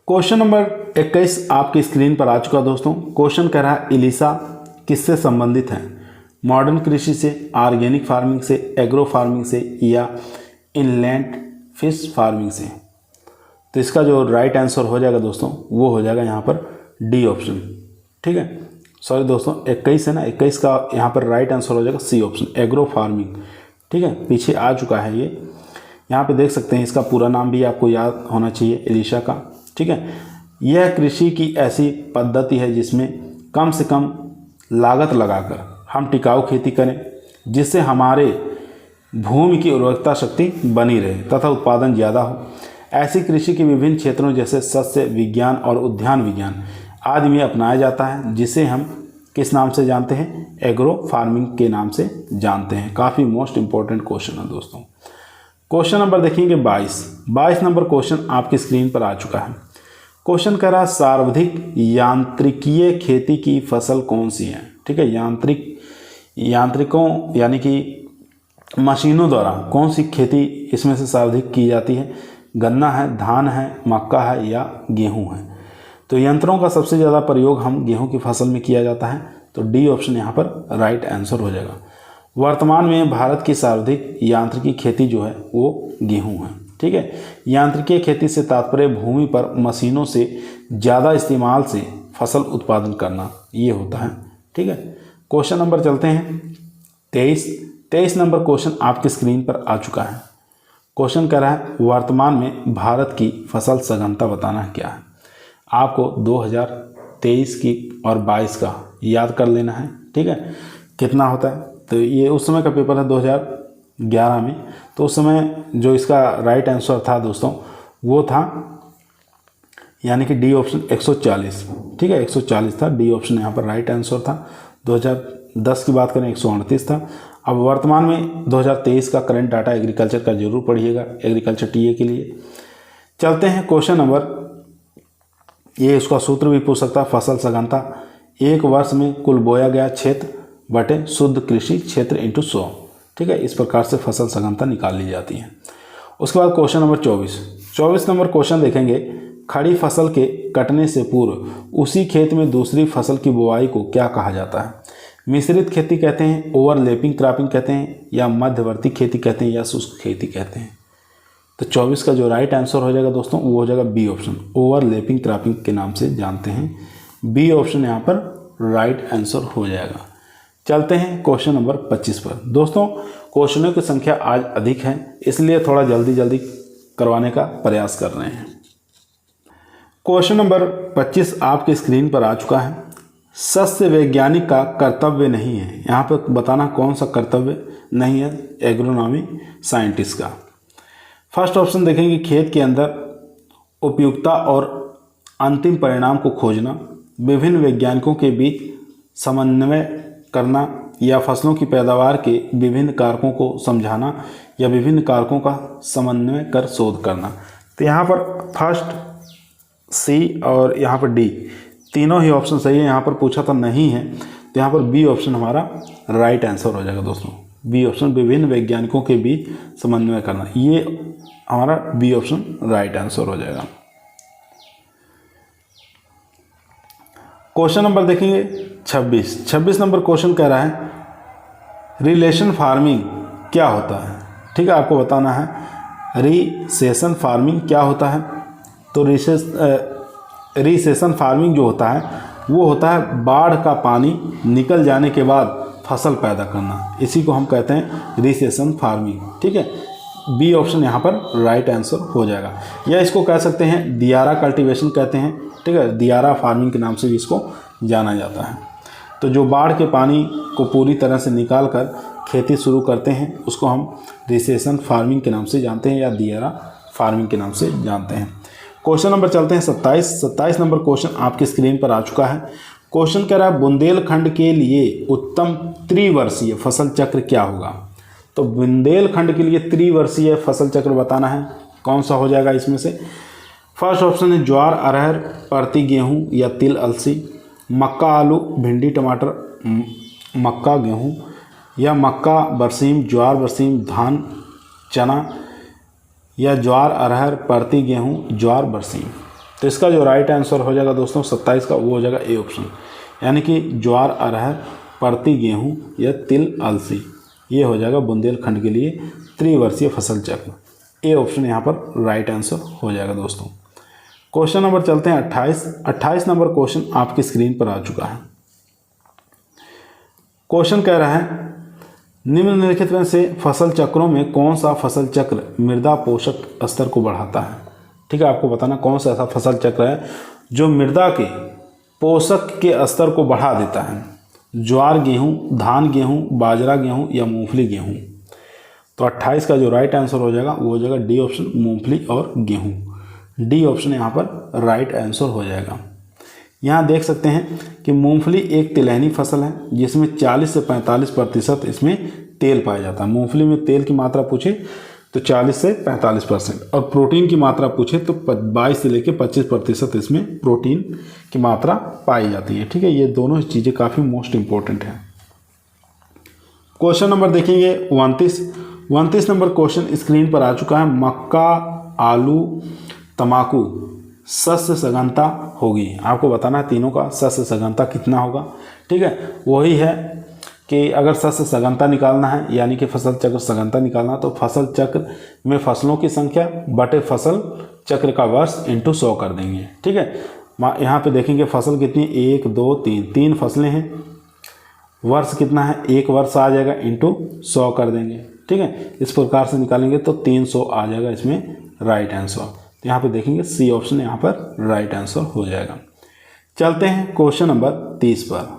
क्वेश्चन नंबर 21 आपकी स्क्रीन पर आ चुका दोस्तों। क्वेश्चन कह रहा है इलिसा किससे संबंधित है। मॉडर्न कृषि से, ऑर्गेनिक फार्मिंग से, एग्रो फार्मिंग से, या इनलैंड फिश फार्मिंग से। तो इसका जो राइट आंसर हो जाएगा दोस्तों वो हो जाएगा यहाँ पर डी ऑप्शन। ठीक है, सॉरी दोस्तों 21 है ना, 21 का यहाँ पर राइट आंसर हो जाएगा सी ऑप्शन, एग्रो फार्मिंग। ठीक है, पीछे आ चुका है ये, यहाँ पे देख सकते हैं। इसका पूरा नाम भी आपको याद होना चाहिए, इलिसा का। ठीक है, यह कृषि की ऐसी पद्धति है जिसमें कम से कम लागत लगाकर हम टिकाऊ खेती करें, जिससे हमारे भूमि की उर्वरकता शक्ति बनी रहे तथा उत्पादन ज़्यादा हो। ऐसी कृषि के विभिन्न क्षेत्रों जैसे सस्य विज्ञान और उद्यान विज्ञान आदि में अपनाया जाता है, जिसे हम किस नाम से जानते हैं? एग्रो फार्मिंग के नाम से जानते हैं। काफ़ी मोस्ट इंपॉर्टेंट क्वेश्चन है दोस्तों। क्वेश्चन नंबर देखेंगे 22 नंबर क्वेश्चन आपकी स्क्रीन पर आ चुका है। क्वेश्चन कह रहा है सर्वाधिक यांत्रिकीय खेती की फसल कौन सी है? ठीक है, यांत्रिकों यानी कि मशीनों द्वारा कौन सी खेती इसमें से सर्वाधिक की जाती है? गन्ना है, धान है, मक्का है या गेहूं है? तो यंत्रों का सबसे ज़्यादा प्रयोग हम गेहूं की फसल में किया जाता है, तो डी ऑप्शन यहाँ पर राइट आंसर हो जाएगा। वर्तमान में भारत की सर्वाधिक यांत्रिकी खेती जो है वो गेहूं है। ठीक है, यांत्रिकीय खेती से तात्पर्य भूमि पर मशीनों से ज़्यादा इस्तेमाल से फसल उत्पादन करना, ये होता है। ठीक है, क्वेश्चन नंबर चलते हैं 23 नंबर क्वेश्चन आपकी स्क्रीन पर आ चुका है। क्वेश्चन कह रहा है वर्तमान में भारत की फसल सघनता बताना क्या है? आपको 2023 की और 22 का याद कर लेना है। ठीक है, कितना होता है? तो ये उस समय का पेपर है 2011 में, तो उस समय जो इसका राइट आंसर था दोस्तों वो था यानी कि डी ऑप्शन 140। ठीक है, 140 था, डी ऑप्शन यहाँ पर राइट आंसर था। 2010 की बात करें 138 था। अब वर्तमान में 2023 का करंट डाटा एग्रीकल्चर का जरूर पढ़िएगा, एग्रीकल्चर टीए के लिए। चलते हैं क्वेश्चन नंबर, ये उसका सूत्र भी पूछ सकता है। फसल सघनता एक वर्ष में कुल बोया गया क्षेत्र बटे शुद्ध कृषि क्षेत्र इंटू 100। ठीक है, इस प्रकार से फसल सघनता निकाल ली जाती है। उसके बाद क्वेश्चन नंबर 24 नंबर क्वेश्चन देखेंगे। खड़ी फसल के कटने से पूर्व उसी खेत में दूसरी फसल की बुवाई को क्या कहा जाता है? मिश्रित खेती कहते हैं, ओवरलैपिंग क्रॉपिंग कहते हैं, या मध्यवर्ती खेती कहते हैं, या शुष्क खेती कहते हैं? तो 24 का जो राइट आंसर हो जाएगा दोस्तों वो हो जाएगा बी ऑप्शन, ओवरलैपिंग क्रॉपिंग के नाम से जानते हैं। बी ऑप्शन यहाँ पर राइट आंसर हो जाएगा। चलते हैं क्वेश्चन नंबर 25 पर। दोस्तों क्वेश्चनों की संख्या आज अधिक है, इसलिए थोड़ा जल्दी करवाने का प्रयास कर रहे हैं। क्वेश्चन नंबर 25 आपकी स्क्रीन पर आ चुका है। सस्य वैज्ञानिक का कर्तव्य नहीं है, यहाँ पर बताना कौन सा कर्तव्य नहीं है एग्रोनॉमी साइंटिस्ट का। फर्स्ट ऑप्शन देखेंगे, खेत के अंदर उपयुक्तता और अंतिम परिणाम को खोजना, विभिन्न वैज्ञानिकों के बीच समन्वय करना, या फसलों की पैदावार के विभिन्न कारकों को समझाना, या विभिन्न कारकों का समन्वय कर शोध करना। तो यहाँ पर फर्स्ट सी और यहाँ पर डी तीनों ही ऑप्शन सही है। यहाँ पर पूछा था नहीं है, तो यहाँ पर बी ऑप्शन हमारा राइट आंसर हो जाएगा दोस्तों। बी ऑप्शन विभिन्न वैज्ञानिकों के बीच समन्वय करना, ये हमारा बी ऑप्शन राइट आंसर हो जाएगा। क्वेश्चन नंबर देखेंगे 26 नंबर क्वेश्चन कह रहा है रिलेशन फार्मिंग क्या होता है? ठीक है, आपको बताना है रिसेशन फार्मिंग क्या होता है। तो रिसेशन फार्मिंग जो होता है वो होता है बाढ़ का पानी निकल जाने के बाद फसल पैदा करना, इसी को हम कहते हैं रिसेशन फार्मिंग। ठीक है, बी ऑप्शन यहाँ पर राइट आंसर हो जाएगा। या इसको कह सकते हैं दियारा कल्टीवेशन कहते हैं। ठीक है, दियारा फार्मिंग के नाम से भी इसको जाना जाता है। तो जो बाढ़ के पानी को पूरी तरह से निकाल कर खेती शुरू करते हैं उसको हम रिसेशन फार्मिंग के नाम से जानते हैं, या दियारा फार्मिंग के नाम से जानते हैं। क्वेश्चन नंबर चलते हैं 27 नंबर क्वेश्चन आपकी स्क्रीन पर आ चुका है। क्वेश्चन कह रहा है बुंदेलखंड के लिए उत्तम त्रिवर्षीय फसल चक्र क्या होगा? तो बुंदेलखंड के लिए त्रिवर्षीय फसल चक्र बताना है, कौन सा हो जाएगा इसमें से? फर्स्ट ऑप्शन है ज्वार अरहर परती गेहूं या तिल अलसी, मक्का आलू भिंडी टमाटर मक्का गेहूं, या मक्का बरसीम ज्वार बरसीम धान चना, या ज्वार अरहर परती गेहूं ज्वार बरसीम। तो इसका जो राइट आंसर हो जाएगा दोस्तों 27 का वो हो जाएगा ए ऑप्शन, यानी कि ज्वार अरहर परती गेहूं या तिल अलसी, ये हो जाएगा बुंदेलखंड के लिए त्रिवर्षीय फसल चक्र। ए ऑप्शन यहाँ पर राइट आंसर हो जाएगा दोस्तों। क्वेश्चन नंबर चलते हैं 28 नंबर क्वेश्चन आपकी स्क्रीन पर आ चुका है। क्वेश्चन कह रहा है निम्नलिखित में से फसल चक्रों में कौन सा फसल चक्र मृदा पोषक स्तर को बढ़ाता है? ठीक है, आपको बताना कौन सा ऐसा फसल चक्र है जो मृदा के पोषक के स्तर को बढ़ा देता है। ज्वार गेहूं, धान गेहूं, बाजरा गेहूं या मूंगफली गेहूं। तो 28 का जो राइट आंसर हो जाएगा वो हो जाएगा डी ऑप्शन मूंगफली और गेहूं। डी ऑप्शन यहाँ पर राइट आंसर हो जाएगा। यहाँ देख सकते हैं कि मूंगफली एक तिलहनी फसल है जिसमें 40 से 45% इसमें तेल पाया जाता है। मूंगफली में तेल की मात्रा पूछे तो 40 से 45%, और प्रोटीन की मात्रा पूछे तो 22 से लेकर 25% इसमें प्रोटीन की मात्रा पाई जाती है। ठीक है, ये दोनों चीज़ें काफ़ी मोस्ट इम्पोर्टेंट हैं। क्वेश्चन नंबर देखेंगे 29 नंबर क्वेश्चन स्क्रीन पर आ चुका है। मक्का, आलू, तम्बाकू सस्य सघनता होगी। आपको बताना है तीनों का सस्य सघनता कितना होगा। ठीक है, वही है कि अगर सस्य सघनता निकालना है यानी कि फसल चक्र सघनता निकालना, तो फसल चक्र में फसलों की संख्या बटे फसल चक्र का वर्ष इंटू 100 कर देंगे। ठीक है, यहाँ पे देखेंगे फसल कितनी, 1 2 3, 3 फसलें हैं, वर्ष कितना है, 1 वर्ष आ जाएगा, इंटू 100 कर देंगे। ठीक है, इस प्रकार से निकालेंगे तो 300 आ जाएगा इसमें राइट आंसर। तो यहाँ पे देखेंगे सी ऑप्शन यहाँ पर राइट आंसर हो जाएगा। चलते हैं क्वेश्चन नंबर 30 पर।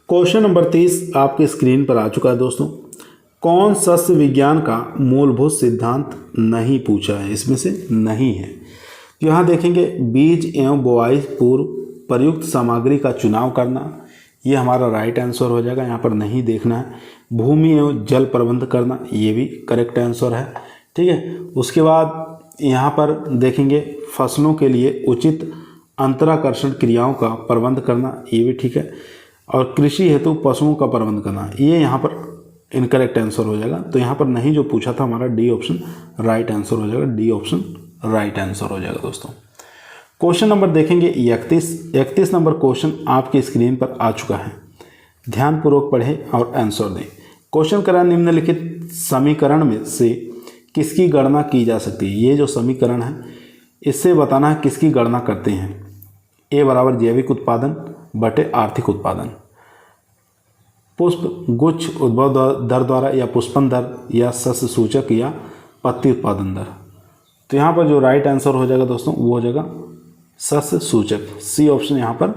क्वेश्चन नंबर 30 आपके स्क्रीन पर आ चुका है दोस्तों। कौन सस्य विज्ञान का मूलभूत सिद्धांत नहीं पूछा है, इसमें से नहीं है। तो यहाँ देखेंगे बीज एवं बुआई पूर्व प्रयुक्त सामग्री का चुनाव करना, ये हमारा राइट आंसर हो जाएगा। यहाँ पर नहीं देखना है। भूमि एवं जल प्रबंध करना, ये भी करेक्ट आंसर है। ठीक है, उसके बाद यहाँ पर देखेंगे फसलों के लिए उचित अंतराकर्षण क्रियाओं का प्रबंध करना, ये भी ठीक है। और कृषि हेतु पशुओं का प्रबंध करना, ये यहाँ पर इनकरेक्ट आंसर हो जाएगा। तो यहाँ पर नहीं जो पूछा था हमारा डी ऑप्शन राइट आंसर हो जाएगा। डी ऑप्शन राइट आंसर हो जाएगा दोस्तों। क्वेश्चन नंबर देखेंगे 31 नंबर क्वेश्चन आपके स्क्रीन पर आ चुका है। ध्यानपूर्वक पढ़ें और आंसर दें। क्वेश्चन करा निम्नलिखित समीकरण में से किसकी गणना की जा सकती है। ये जो समीकरण है इससे बताना है किसकी गणना करते हैं। ए बराबर जैविक उत्पादन बटे आर्थिक उत्पादन, पुष्प गुच्छ उद्भव दर द्वारा या पुष्पन दर या सस्य सूचक या पत्ती उत्पादन दर। तो यहाँ पर जो राइट आंसर हो जाएगा दोस्तों वो हो जाएगा सस्य सूचक। सी ऑप्शन यहाँ पर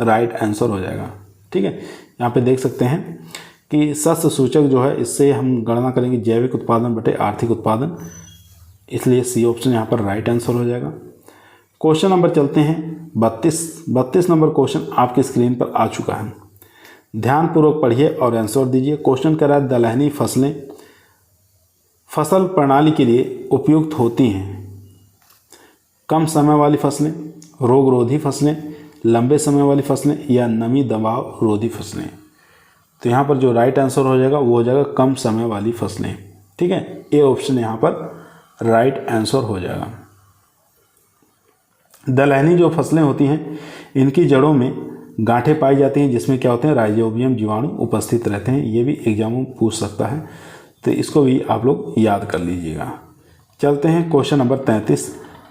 राइट आंसर हो जाएगा। ठीक है, यहाँ पे देख सकते हैं कि सस्य सूचक जो है इससे हम गणना करेंगे जैविक उत्पादन बटे आर्थिक उत्पादन, इसलिए सी ऑप्शन यहाँ पर राइट आंसर हो जाएगा। क्वेश्चन नंबर चलते हैं 32 नंबर क्वेश्चन आपकी स्क्रीन पर आ चुका है। ध्यानपूर्वक पढ़िए और आंसर दीजिए। क्वेश्चन कह रहा है दलहनी फसलें फसल प्रणाली के लिए उपयुक्त होती हैं। कम समय वाली फसलें, रोग रोधी फसलें, लंबे समय वाली फसलें या नमी दबाव रोधी फसलें। तो यहाँ पर जो राइट आंसर हो जाएगा वो हो जाएगा कम समय वाली फसलें। ठीक है, ए ऑप्शन यहाँ पर राइट आंसर हो जाएगा। दलहनी जो फसलें होती हैं इनकी जड़ों में गांठें पाई जाती हैं जिसमें क्या होते हैं राइजोबियम जीवाणु उपस्थित रहते हैं। ये भी एग्जाम में पूछ सकता है, तो इसको भी आप लोग याद कर लीजिएगा। चलते हैं क्वेश्चन नंबर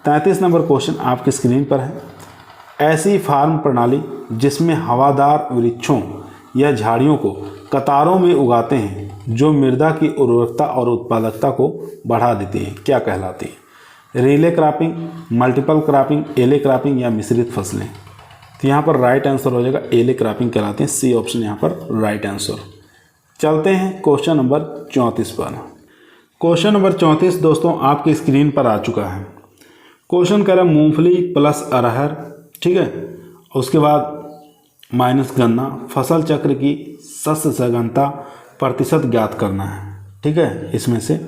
33 नंबर क्वेश्चन आपकी स्क्रीन पर है। ऐसी फार्म प्रणाली जिसमें हवादार वृक्षों या झाड़ियों को कतारों में उगाते हैं जो मृदा की उर्वरकता और उत्पादकता को बढ़ा देती है, क्या कहलाती है। रिले क्रॉपिंग, मल्टीपल क्रॉपिंग, एले क्रॉपिंग या मिश्रित फसलें। तो यहाँ पर राइट आंसर हो जाएगा एले क्रॉपिंग कहलाते हैं। सी ऑप्शन यहाँ पर राइट आंसर। चलते हैं क्वेश्चन नंबर 34 पर। क्वेश्चन नंबर 34 दोस्तों आपकी स्क्रीन पर आ चुका है। क्वेश्चन कह रहा है मूंगफली प्लस अरहर, ठीक है, उसके बाद माइनस गन्ना, फसल चक्र की सस्य सघनता प्रतिशत ज्ञात करना है। ठीक है, इसमें से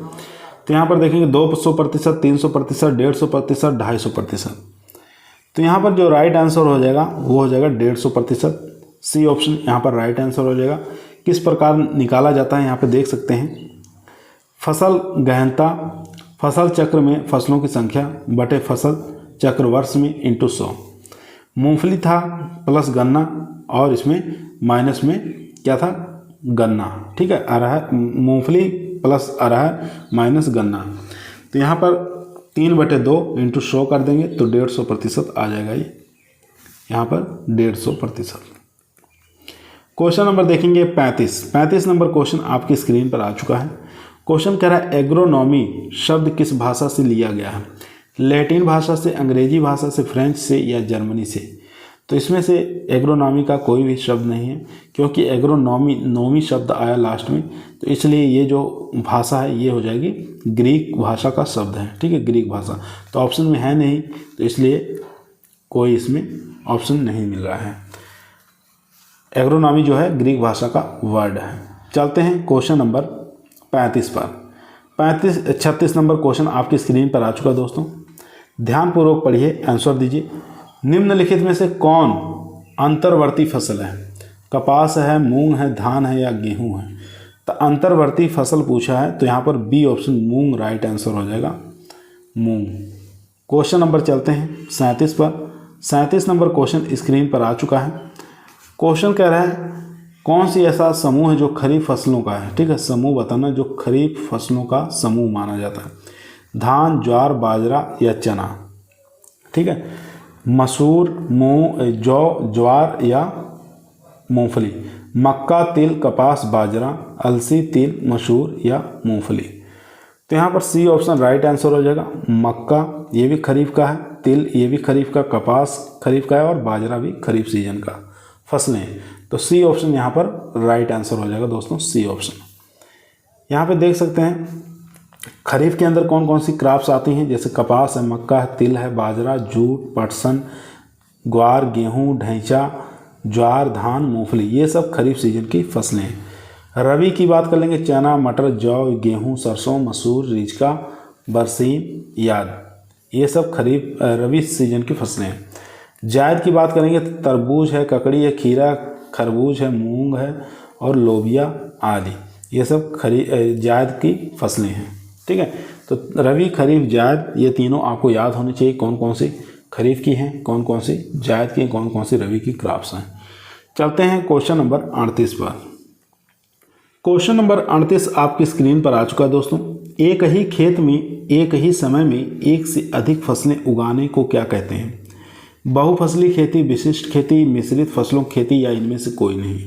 तो यहाँ पर देखेंगे 200%, 300%, 150%, 250%। तो यहाँ पर जो राइट आंसर हो जाएगा वो हो जाएगा 150%। सी ऑप्शन यहाँ पर राइट आंसर हो जाएगा। किस प्रकार निकाला जाता है यहाँ पे देख सकते हैं। फसल गहनता फसल चक्र में फसलों की संख्या बटे फसल चक्र वर्ष में इंटू 100। मूंगफली था प्लस गन्ना और इसमें माइनस में क्या था गन्ना। ठीक है, अरहर मूंगफली प्लस अरहर माइनस गन्ना। तो यहाँ पर 3/2 इंटू 100 कर देंगे तो 150% आ जाएगा। ये यहाँ पर 150%। क्वेश्चन नंबर देखेंगे 35 नंबर क्वेश्चन आपकी स्क्रीन पर आ चुका है। क्वेश्चन कह रहा है एग्रोनॉमी शब्द किस भाषा से लिया गया है। लैटिन भाषा से, अंग्रेजी भाषा से, फ्रेंच से या जर्मनी से। तो इसमें से एग्रोनॉमी का कोई भी शब्द नहीं है क्योंकि एग्रोनॉमी शब्द आया लास्ट में, तो इसलिए ये जो भाषा है ये हो जाएगी ग्रीक भाषा का शब्द है। ठीक है, ग्रीक भाषा तो ऑप्शन में है नहीं, तो इसलिए कोई इसमें ऑप्शन नहीं मिल रहा है। एग्रोनॉमी जो है ग्रीक भाषा का वर्ड है। चलते हैं क्वेश्चन नंबर 35 पर। 36 नंबर क्वेश्चन आपकी स्क्रीन पर आ चुका है दोस्तों, ध्यानपूर्वक पढ़िए, आंसर दीजिए। निम्नलिखित में से कौन अंतर्वर्ती फसल है? कपास है, मूंग है, धान है या गेहूं है? तो अंतर्वर्ती फसल पूछा है तो यहाँ पर बी ऑप्शन मूंग राइट आंसर हो जाएगा, मूंग। क्वेश्चन नंबर चलते हैं 37 पर। 37 नंबर क्वेश्चन स्क्रीन पर आ चुका है। क्वेश्चन कह रहा है कौन सी ऐसा समूह है जो खरीफ फसलों का है? ठीक है, समूह बताना जो खरीफ फसलों का समूह माना जाता है। धान, ज्वार, बाजरा या चना? ठीक है, मसूर, मूंग, जौ, ज्वार या मूंगफली? मक्का, तिल, कपास, बाजरा, अलसी, तिल, मसूर या मूंगफली? तो यहाँ पर सी ऑप्शन राइट आंसर हो जाएगा। मक्का ये भी खरीफ का है, तिल ये भी खरीफ का, कपास खरीफ का है और बाजरा भी खरीफ सीजन का फसलें। तो सी ऑप्शन यहाँ पर राइट आंसर हो जाएगा दोस्तों, सी ऑप्शन। यहाँ पे देख सकते हैं खरीफ के अंदर कौन कौन सी क्रॉप्स आती हैं, जैसे कपास है, मक्का है, तिल है, बाजरा, जूट, पटसन, ग्वार, गेहूँ, ढैंचा, ज्वार, धान, मूंगफली, ये सब खरीफ सीजन की फसलें हैं। रबी की बात कर लेंगे, चना, मटर, जौ, गेहूँ, सरसों, मसूर, रिजका, बरसीम, याद, ये सब खरीफ रबी सीजन की फसलें हैं। जायद की बात करेंगे तो तरबूज है, ककड़ी है, खीरा, खरबूज है, मूंग है और लोबिया आदि, ये सब जायद की फसलें हैं। ठीक है, तो रबी, खरीफ, जायद ये तीनों आपको याद होनी चाहिए, कौन कौन सी खरीफ की हैं, कौन कौन सी जायद की, कौन कौन सी रबी की क्रॉप्स हैं। चलते हैं क्वेश्चन नंबर 38 पर। क्वेश्चन नंबर 38 आपकी स्क्रीन पर आ चुका है दोस्तों। एक ही खेत में एक ही समय में एक से अधिक फसलें उगाने को क्या कहते हैं? बहुफसली खेती, विशिष्ट खेती, मिश्रित फसलों की खेती या इनमें से कोई नहीं?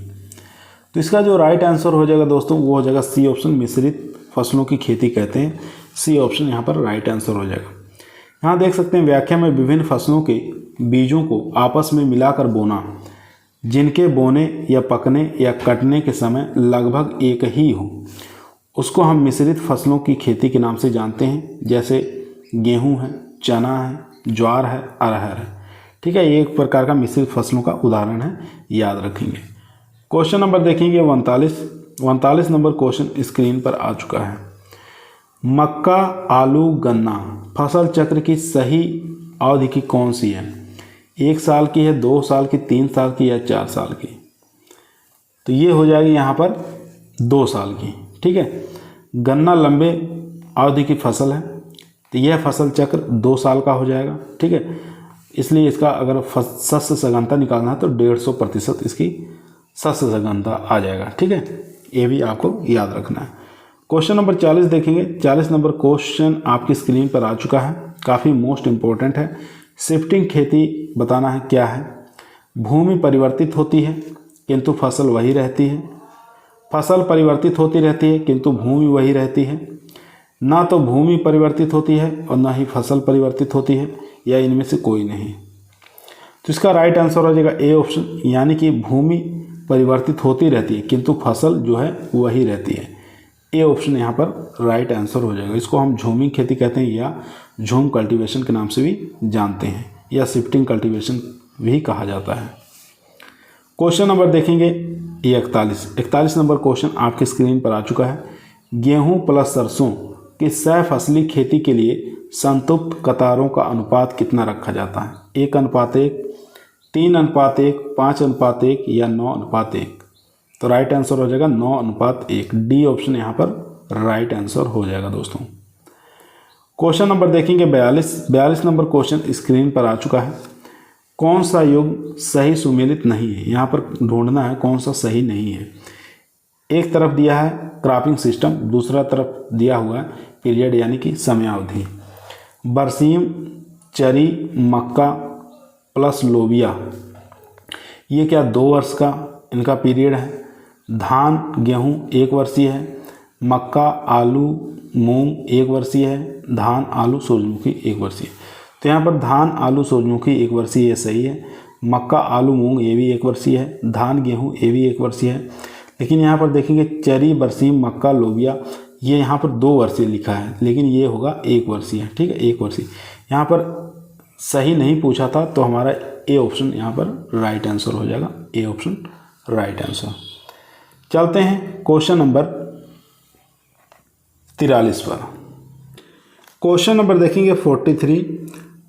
तो इसका जो राइट आंसर हो जाएगा दोस्तों वो हो जाएगा सी ऑप्शन, मिश्रित फसलों की खेती कहते हैं। सी ऑप्शन यहाँ पर राइट आंसर हो जाएगा। यहाँ देख सकते हैं व्याख्या में विभिन्न फसलों के बीजों को आपस में मिलाकर बोना, जिनके बोने या पकने या कटने के समय लगभग एक ही हो, उसको हम मिश्रित फसलों की खेती के नाम से जानते हैं। जैसे गेहूँ है, चना है, ज्वार है, अरहर है। ठीक है, ये एक प्रकार का मिश्रित फसलों का उदाहरण है, याद रखेंगे। क्वेश्चन नंबर देखेंगे 39 नंबर क्वेश्चन स्क्रीन पर आ चुका है। मक्का, आलू, गन्ना फसल चक्र की सही अवधि की कौन सी है? 1 साल की है, 2 साल की, 3 साल की या 4 साल की? तो ये हो जाएगी यहाँ पर 2 साल की। ठीक है, गन्ना लंबे अवधि की फसल है तो यह फसल चक्र 2 साल का हो जाएगा। ठीक है, इसलिए इसका अगर शस्य सघनता निकालना है तो 150% इसकी शस्य सघनता आ जाएगा। ठीक है, ये भी आपको याद रखना है। क्वेश्चन नंबर 40 देखेंगे। 40 नंबर क्वेश्चन आपकी स्क्रीन पर आ चुका है, काफ़ी मोस्ट इम्पोर्टेंट है। शिफ्टिंग खेती बताना है क्या है? भूमि परिवर्तित होती है किंतु फसल वही रहती है। फसल परिवर्तित होती रहती है किंतु भूमि वही रहती है। ना तो भूमि परिवर्तित होती है और ना ही फसल परिवर्तित होती है, या इनमें से कोई नहीं। तो इसका राइट आंसर हो जाएगा ए ऑप्शन, यानी कि भूमि परिवर्तित होती रहती है किंतु फसल जो है वही रहती है। ए ऑप्शन यहाँ पर राइट आंसर हो जाएगा। इसको हम झूमिंग खेती कहते हैं या झूम कल्टीवेशन के नाम से भी जानते हैं, या शिफ्टिंग कल्टीवेशन भी कहा जाता है। क्वेश्चन नंबर देखेंगे 41 नंबर क्वेश्चन आपकी स्क्रीन पर आ चुका है। गेहूं प्लस सरसों की सह फसली खेती के लिए संतुप्त कतारों का अनुपात कितना रखा जाता है? 1:1, 3:1, 5:1 या 9:1? तो राइट आंसर हो जाएगा 9:1। डी ऑप्शन यहाँ पर राइट आंसर हो जाएगा दोस्तों। क्वेश्चन नंबर देखेंगे 42 नंबर क्वेश्चन स्क्रीन पर आ चुका है। कौन सा युग सही सुमेलित नहीं है? यहाँ पर ढूंढना है कौन सा सही नहीं है। एक तरफ दिया है क्रॉपिंग सिस्टम, दूसरा तरफ दिया हुआ है पीरियड यानी कि समयावधि। बरसीम, चरी, मक्का प्लस लोबिया, ये क्या 2 वर्ष का इनका पीरियड है। धान, गेहूँ 1 वर्षीय है। मक्का, आलू, मूंग 1 वर्षीय है। धान, आलू, सूरजमुखी 1 वर्षीय। तो यहाँ पर धान, आलू, सूरजमुखी 1 वर्षीय, ये सही है। मक्का, आलू, मूंग ये भी 1 वर्षीय है। धान, गेहूँ ये भी 1 वर्षीय है। लेकिन यहाँ पर देखेंगे चरी, बरसीम, मक्का, लोबिया ये यहाँ पर 2 वर्षीय लिखा है, लेकिन ये होगा 1 वर्षीय। ठीक है, 1 वर्षीय। यहाँ पर सही नहीं पूछा था तो हमारा ए ऑप्शन यहाँ पर राइट आंसर हो जाएगा, ए ऑप्शन राइट आंसर। चलते हैं क्वेश्चन नंबर 43 पर। क्वेश्चन नंबर देखेंगे 43।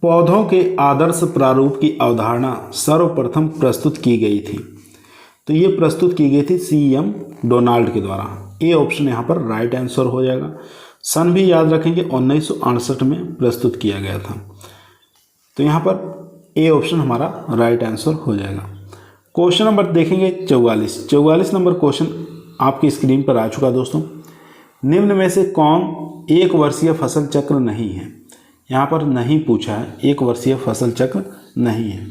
पौधों के आदर्श प्रारूप की अवधारणा सर्वप्रथम प्रस्तुत की गई थी। तो ये प्रस्तुत की गई थी CM डोनाल्ड के द्वारा। ए ऑप्शन यहाँ पर राइट आंसर हो जाएगा। सन भी याद रखेंगे, 1968 में प्रस्तुत किया गया था। तो यहाँ पर ए ऑप्शन हमारा राइट आंसर हो जाएगा। क्वेश्चन नंबर देखेंगे 44 नंबर क्वेश्चन आपकी स्क्रीन पर आ चुका दोस्तों। निम्न में से कौन एक वर्षीय फसल चक्र नहीं है? यहाँ पर नहीं पूछा है, एक वर्षीय फसल चक्र नहीं है।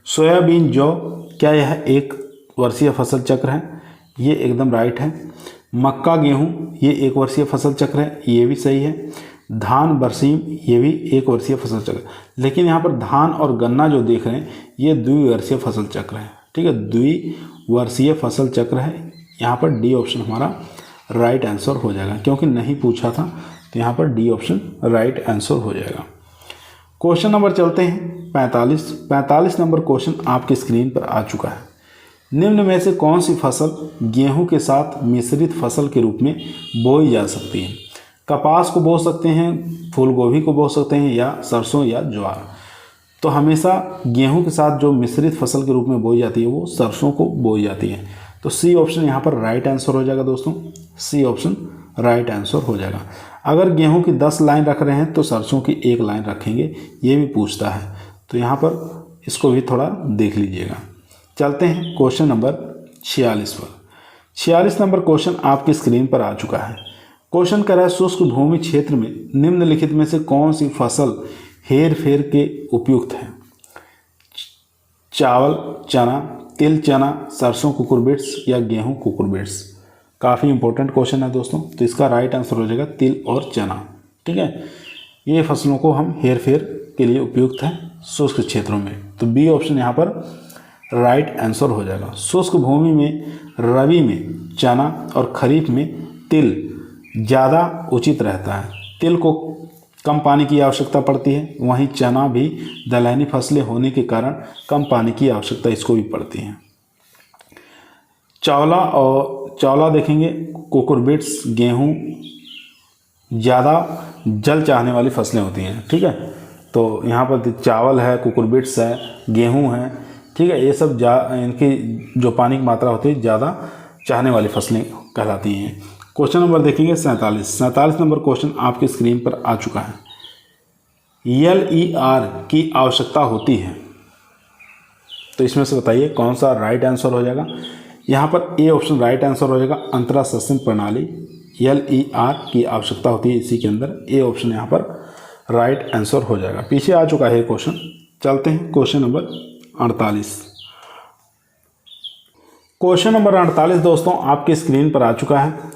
सोयाबीन, जौ, क्या यह एक वर्षीय फसल चक्र है? ये एकदम राइट है। मक्का, गेहूँ, ये एक वर्षीय फसल चक्र है, ये भी सही है। धान, बरसीम, ये भी एक वर्षीय फसल चक्र। लेकिन यहाँ पर धान और गन्ना जो देख रहे हैं ये द्विवर्षीय फसल चक्र है। ठीक है, द्विवर्षीय फसल चक्र है। यहाँ पर डी ऑप्शन हमारा राइट आंसर हो जाएगा, क्योंकि नहीं पूछा था तो यहाँ पर डी ऑप्शन राइट आंसर हो जाएगा। क्वेश्चन नंबर चलते हैं 45 नंबर क्वेश्चन आपकी स्क्रीन पर आ चुका है। निम्न में से कौन सी फसल गेहूं के साथ मिश्रित फसल के रूप में बोई जा सकती है? कपास को बो सकते हैं, फूल गोभी को बो सकते हैं, या सरसों या ज्वार। तो हमेशा गेहूं के साथ जो मिश्रित फसल के रूप में बोई जाती है वो सरसों को बोई जाती है। तो सी ऑप्शन यहाँ पर राइट आंसर हो जाएगा दोस्तों, सी ऑप्शन राइट आंसर हो जाएगा। अगर गेहूं की 10 लाइन रख रहे हैं तो सरसों की 1 लाइन रखेंगे, ये भी पूछता है। तो यहाँ पर इसको भी थोड़ा देख लीजिएगा। चलते हैं क्वेश्चन नंबर 46 पर। 46 नंबर क्वेश्चन आपकी स्क्रीन पर आ चुका है। क्वेश्चन कर रहा है शुष्क भूमि क्षेत्र में निम्नलिखित में से कौन सी फसल हेर फेर के उपयुक्त है? चावल, चना, तिल चना, सरसों कुकुरबिट्स या गेहूं कुकुरबिट्स। काफ़ी इंपॉर्टेंट क्वेश्चन है दोस्तों। तो इसका राइट आंसर हो जाएगा तिल और चना। ठीक है, ये फसलों को हम हेर फेर के लिए उपयुक्त है शुष्क क्षेत्रों में। तो बी ऑप्शन यहाँ पर राइट आंसर हो जाएगा। शुष्क भूमि में रबी में चना और खरीफ में तिल ज़्यादा उचित रहता है। तिल को कम पानी की आवश्यकता पड़ती है, वहीं चना भी दलहनी फसलें होने के कारण कम पानी की आवश्यकता इसको भी पड़ती है। चावला देखेंगे, कुकुरबिट्स, गेहूँ ज़्यादा जल चाहने वाली फसलें होती हैं। ठीक है, तो यहाँ पर चावल है, कुकुरबिट्स है, गेहूँ है। ठीक है, ये सब इनकी जो पानी की मात्रा होती है ज़्यादा चाहने वाली फसलें कहलाती हैं। क्वेश्चन नंबर देखेंगे 47 नंबर क्वेश्चन आपकी स्क्रीन पर आ चुका है। LER की आवश्यकता होती है, तो इसमें से बताइए कौन सा राइट आंसर हो जाएगा? यहाँ पर ए ऑप्शन राइट आंसर हो जाएगा। अंतरा सस्तन प्रणाली LER की आवश्यकता होती है इसी के अंदर। ए ऑप्शन यहाँ पर राइट आंसर हो जाएगा। पीछे आ चुका है क्वेश्चन। चलते हैं क्वेश्चन नंबर 48। क्वेश्चन नंबर 48 दोस्तों आपकी स्क्रीन पर आ चुका है।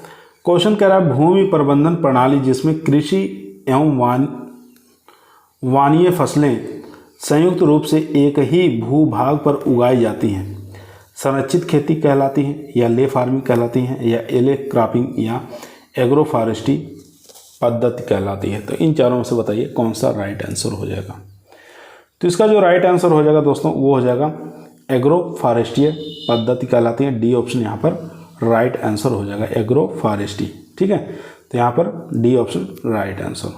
क्वेश्चन कह रहा है भूमि प्रबंधन प्रणाली जिसमें कृषि एवं वाणिज्य फसलें संयुक्त रूप से एक ही भूभाग पर उगाई जाती हैं, संरक्षित खेती कहलाती हैं, या ले फार्मिंग कहलाती हैं, या एले क्रॉपिंग या एग्रो फॉरेस्ट्री पद्धति कहलाती है। तो इन चारों में से बताइए कौन सा राइट आंसर हो जाएगा? तो इसका जो राइट आंसर हो जाएगा दोस्तों वो हो जाएगा एग्रो फॉरेस्ट्री पद्धति कहलाती है। डी ऑप्शन यहाँ पर राइट आंसर हो जाएगा, एग्रो फॉरेस्ट्री। ठीक है, तो यहाँ पर डी ऑप्शन राइट आंसर।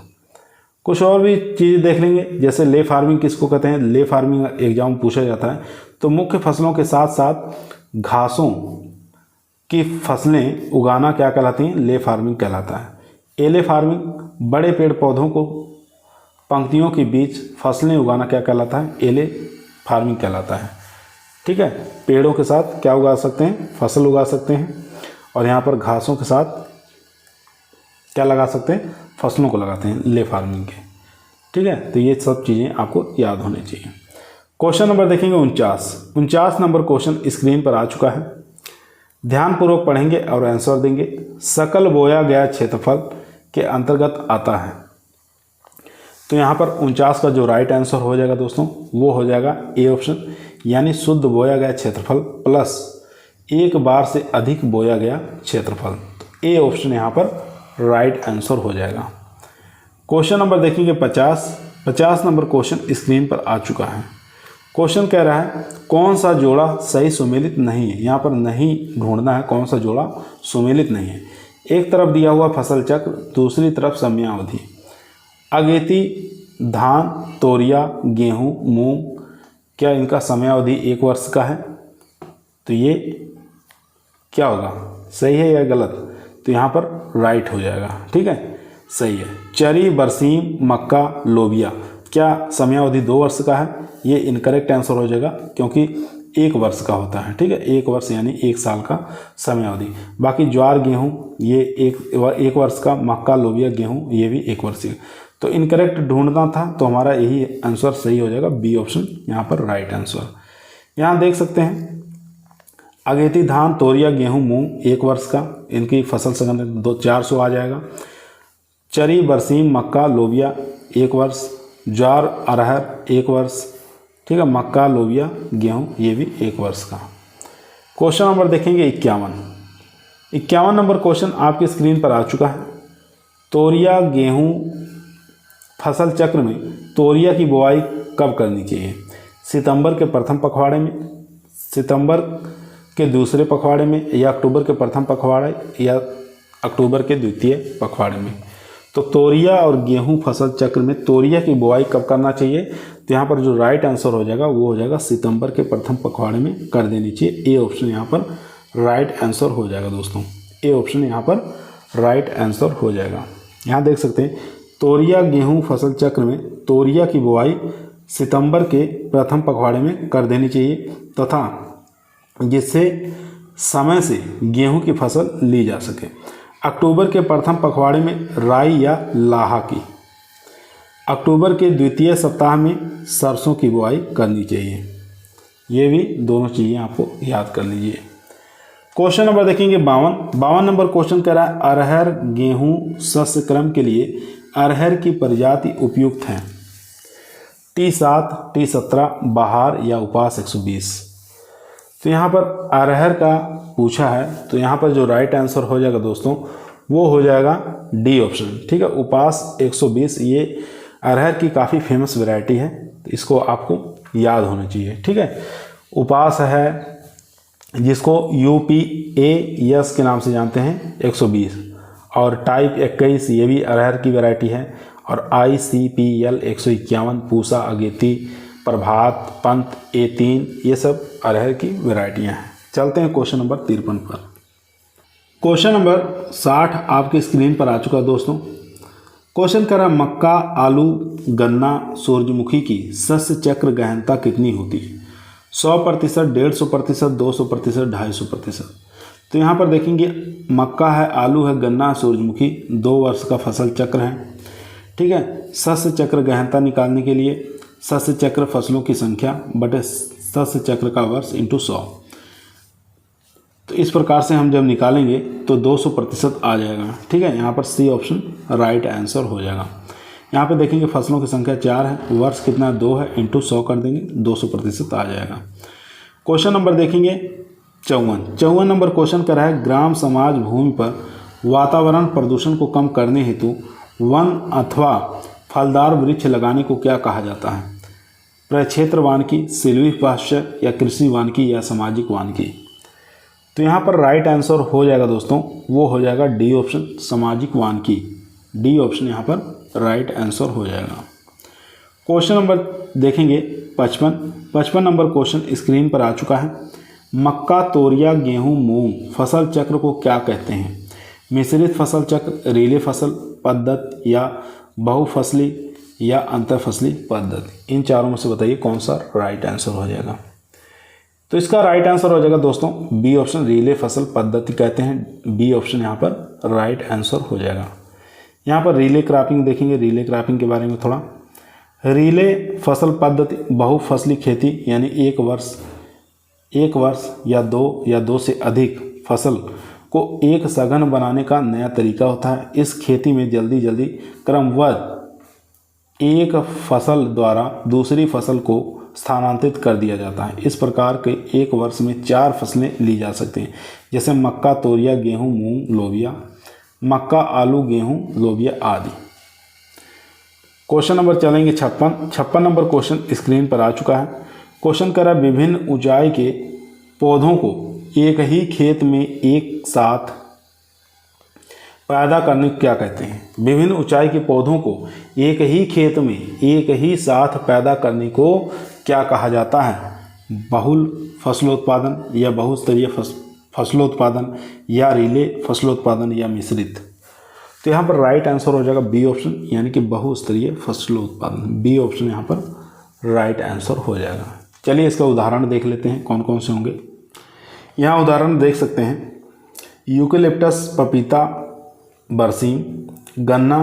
कुछ और भी चीज़ें देख लेंगे, जैसे ले फार्मिंग किसको कहते हैं? ले फार्मिंग एग्जाम में पूछा जाता है। तो मुख्य फसलों के साथ साथ घासों की फसलें उगाना क्या कहलाती हैं? ले फार्मिंग कहलाता है। एले फार्मिंग बड़े पेड़ पौधों को पंक्तियों के बीच फसलें उगाना क्या कहलाता है? एले फार्मिंग कहलाता है। ठीक है, पेड़ों के साथ क्या उगा सकते हैं? फसल उगा सकते हैं। और यहाँ पर घासों के साथ क्या लगा सकते हैं? फसलों को लगाते हैं ले फार्मिंग के। ठीक है, तो ये सब चीज़ें आपको याद होनी चाहिए। क्वेश्चन नंबर देखेंगे 49 नंबर क्वेश्चन स्क्रीन पर आ चुका है। ध्यानपूर्वक पढ़ेंगे और आंसर देंगे। सकल बोया गया क्षेत्रफल के अंतर्गत आता है। तो यहाँ पर 49 का जो राइट आंसर हो जाएगा दोस्तों वो हो जाएगा ए ऑप्शन, यानी शुद्ध बोया गया क्षेत्रफल प्लस एक बार से अधिक बोया गया क्षेत्रफल। तो ए ऑप्शन यहाँ पर राइट आंसर हो जाएगा। क्वेश्चन नंबर देखेंगे 50 नंबर क्वेश्चन स्क्रीन पर आ चुका है। क्वेश्चन कह रहा है कौन सा जोड़ा सही सुमेलित नहीं है। यहाँ पर नहीं ढूंढना है कौन सा जोड़ा सुमेलित नहीं है। एक तरफ दिया हुआ फसल चक्र, दूसरी तरफ समयावधि। अगेती, धान, तोरिया, गेहूं, मूंग, क्या इनका समयावधि 1 वर्ष का है? तो ये क्या होगा, सही है या गलत? तो यहाँ पर राइट हो जाएगा। ठीक है, सही है। चरी, बरसीम, मक्का, लोबिया, क्या समयावधि 2 वर्ष का है? ये इनकरेक्ट आंसर हो जाएगा क्योंकि 1 वर्ष का होता है। ठीक है, 1 वर्ष यानी 1 साल का समयावधि। बाकी ज्वार, गेहूं ये एक वर्ष का, मक्का, लोबिया, गेहूं ये भी 1 वर्ष का। तो इनकरेक्ट ढूंढना था तो हमारा यही आंसर सही हो जाएगा, बी ऑप्शन यहाँ पर राइट आंसर। यहाँ देख सकते हैं अगेती, धान, तोरिया, गेहूं, मूंग 1 वर्ष का, इनकी फसल संगठन 400 आ जाएगा। चरी, बरसीम, मक्का, लोबिया 1 वर्ष, ज्वार, अरहर 1 वर्ष। ठीक है, मक्का, लोबिया, गेहूं ये भी 1 वर्ष का। क्वेश्चन नंबर देखेंगे 51 नंबर क्वेश्चन आपकी स्क्रीन पर आ चुका है। तोरिया गेहूं फसल चक्र में तोरिया की बुआई कब करनी चाहिए? सितंबर के प्रथम पखवाड़े में, सितंबर के दूसरे पखवाड़े में, या अक्टूबर के प्रथम पखवाड़े, या अक्टूबर के द्वितीय पखवाड़े में। तो तोरिया और गेहूं फसल चक्र में तोरिया की बुआई कब करना चाहिए? तो यहाँ पर जो राइट आंसर हो जाएगा वो हो जाएगा सितंबर के प्रथम पखवाड़े में कर देनी चाहिए। ए ऑप्शन यहाँ पर राइट आंसर हो जाएगा दोस्तों। ए ऑप्शन यहाँ पर राइट आंसर हो जाएगा। यहाँ देख सकते हैं तोरिया गेहूं फसल चक्र में तोरिया की बुआई सितंबर के प्रथम पखवाड़े में कर देनी चाहिए तथा जिससे समय से गेहूं की फसल ली जा सके। अक्टूबर के प्रथम पखवाड़े में राई या लाहा की, अक्टूबर के द्वितीय सप्ताह में सरसों की बुआई करनी चाहिए। ये भी दोनों चीज़ें आपको याद कर लीजिए। क्वेश्चन नंबर देखेंगे 52 नंबर क्वेश्चन कह रहा है अरहर गेहूं शस्य क्रम के लिए अरहर की प्रजाति उपयुक्त हैं? T7, T17, बहार या उपास 120। तो यहाँ पर अरहर का पूछा है तो यहाँ पर जो राइट आंसर हो जाएगा दोस्तों वो हो जाएगा डी ऑप्शन। ठीक है, उपास 120 ये अरहर की काफ़ी फेमस वैरायटी है, तो इसको आपको याद होना चाहिए। ठीक है, उपास है जिसको UPAS के नाम से जानते हैं 120, और टाइप 21 ये भी अरहर की वैरायटी है, और ICPL 151, पूसा, अगेती, प्रभात, पंत, A3 ये सब अरहर की वैरायटियां हैं। चलते हैं क्वेश्चन नंबर 53 पर। क्वेश्चन नंबर 60 आपकी स्क्रीन पर आ चुका है दोस्तों। क्वेश्चन कर रहा है मक्का, आलू, गन्ना, सूरजमुखी की शस्य चक्र गहनता कितनी होती है? 100%, 150%, 200%, 250%। तो यहाँ पर देखेंगे मक्का है, आलू है, गन्ना, सूरजमुखी 2 वर्ष का फसल चक्र है। ठीक है, शस्य चक्र गहनता निकालने के लिए शस्य चक्र फसलों की संख्या बटे शस्य चक्र का वर्ष इंटू 100। तो इस प्रकार से हम जब निकालेंगे तो 200% आ जाएगा। ठीक है, यहाँ पर सी ऑप्शन राइट आंसर हो जाएगा। यहाँ पे देखेंगे फसलों की संख्या 4 है, वर्ष कितना 2 है, इंटू 100 कर देंगे 200% आ जाएगा। क्वेश्चन नंबर देखेंगे 54 नंबर क्वेश्चन कर रहा है ग्राम समाज भूमि पर वातावरण प्रदूषण को कम करने हेतु वन अथवा फलदार वृक्ष लगाने को क्या कहा जाता है? प्रक्षेत्र वानिकी, सिल्वी पाश्चर, या कृषि वानिकी, या सामाजिक वानिकी। तो यहाँ पर राइट आंसर हो जाएगा दोस्तों, वो हो जाएगा डी ऑप्शन सामाजिक वानिकी। डी ऑप्शन यहाँ पर राइट आंसर हो जाएगा। क्वेश्चन नंबर देखेंगे 55 नंबर क्वेश्चन स्क्रीन पर आ चुका है। मक्का, तोरिया, गेहूं, मूंग फसल चक्र को क्या कहते हैं? मिश्रित फसल चक्र, रिले फसल पद्धति, या बहुफसली, या अंतरफसली पद्धति। इन चारों में से बताइए कौन सा राइट आंसर हो जाएगा। तो इसका राइट आंसर हो जाएगा दोस्तों बी ऑप्शन, रिले फसल पद्धति कहते हैं। बी ऑप्शन यहाँ पर राइट आंसर हो जाएगा। यहाँ पर रिले क्रॉपिंग देखेंगे, रिले क्रॉपिंग के बारे में थोड़ा। रिले फसल पद्धति बहुफसली खेती यानी एक वर्ष या दो से अधिक फसल को एक सघन बनाने का नया तरीका होता है। इस खेती में जल्दी क्रमबद्ध एक फसल द्वारा दूसरी फसल को स्थानांतरित कर दिया जाता है। इस प्रकार के एक वर्ष में 4 फसलें ली जा सकती हैं, जैसे मक्का, तोरिया, गेहूं, मूंग, लोबिया, मक्का, आलू, गेहूं, लोबिया आदि। क्वेश्चन नंबर चलेंगे 56 नंबर क्वेश्चन स्क्रीन पर आ चुका है। क्वेश्चन करा विभिन्न ऊंचाई के पौधों को एक ही खेत में एक साथ पैदा करने को क्या कहते हैं। विभिन्न ऊंचाई के पौधों को एक ही खेत में एक ही साथ पैदा करने को क्या कहा जाता है। बहुल फसलोत्पादन या बहुस्तरीय फसलोत्पादन या रिले फसलोत्पादन या मिश्रित। तो यहाँ पर राइट आंसर हो जाएगा बी ऑप्शन, यानी कि बहुस्तरीय फसलोत्पादन। बी ऑप्शन यहाँ पर राइट आंसर हो जाएगा। चलिए इसका उदाहरण देख लेते हैं कौन कौन से होंगे। यहाँ उदाहरण देख सकते हैं, यूकेलिप्टस, पपीता, बरसीम, गन्ना,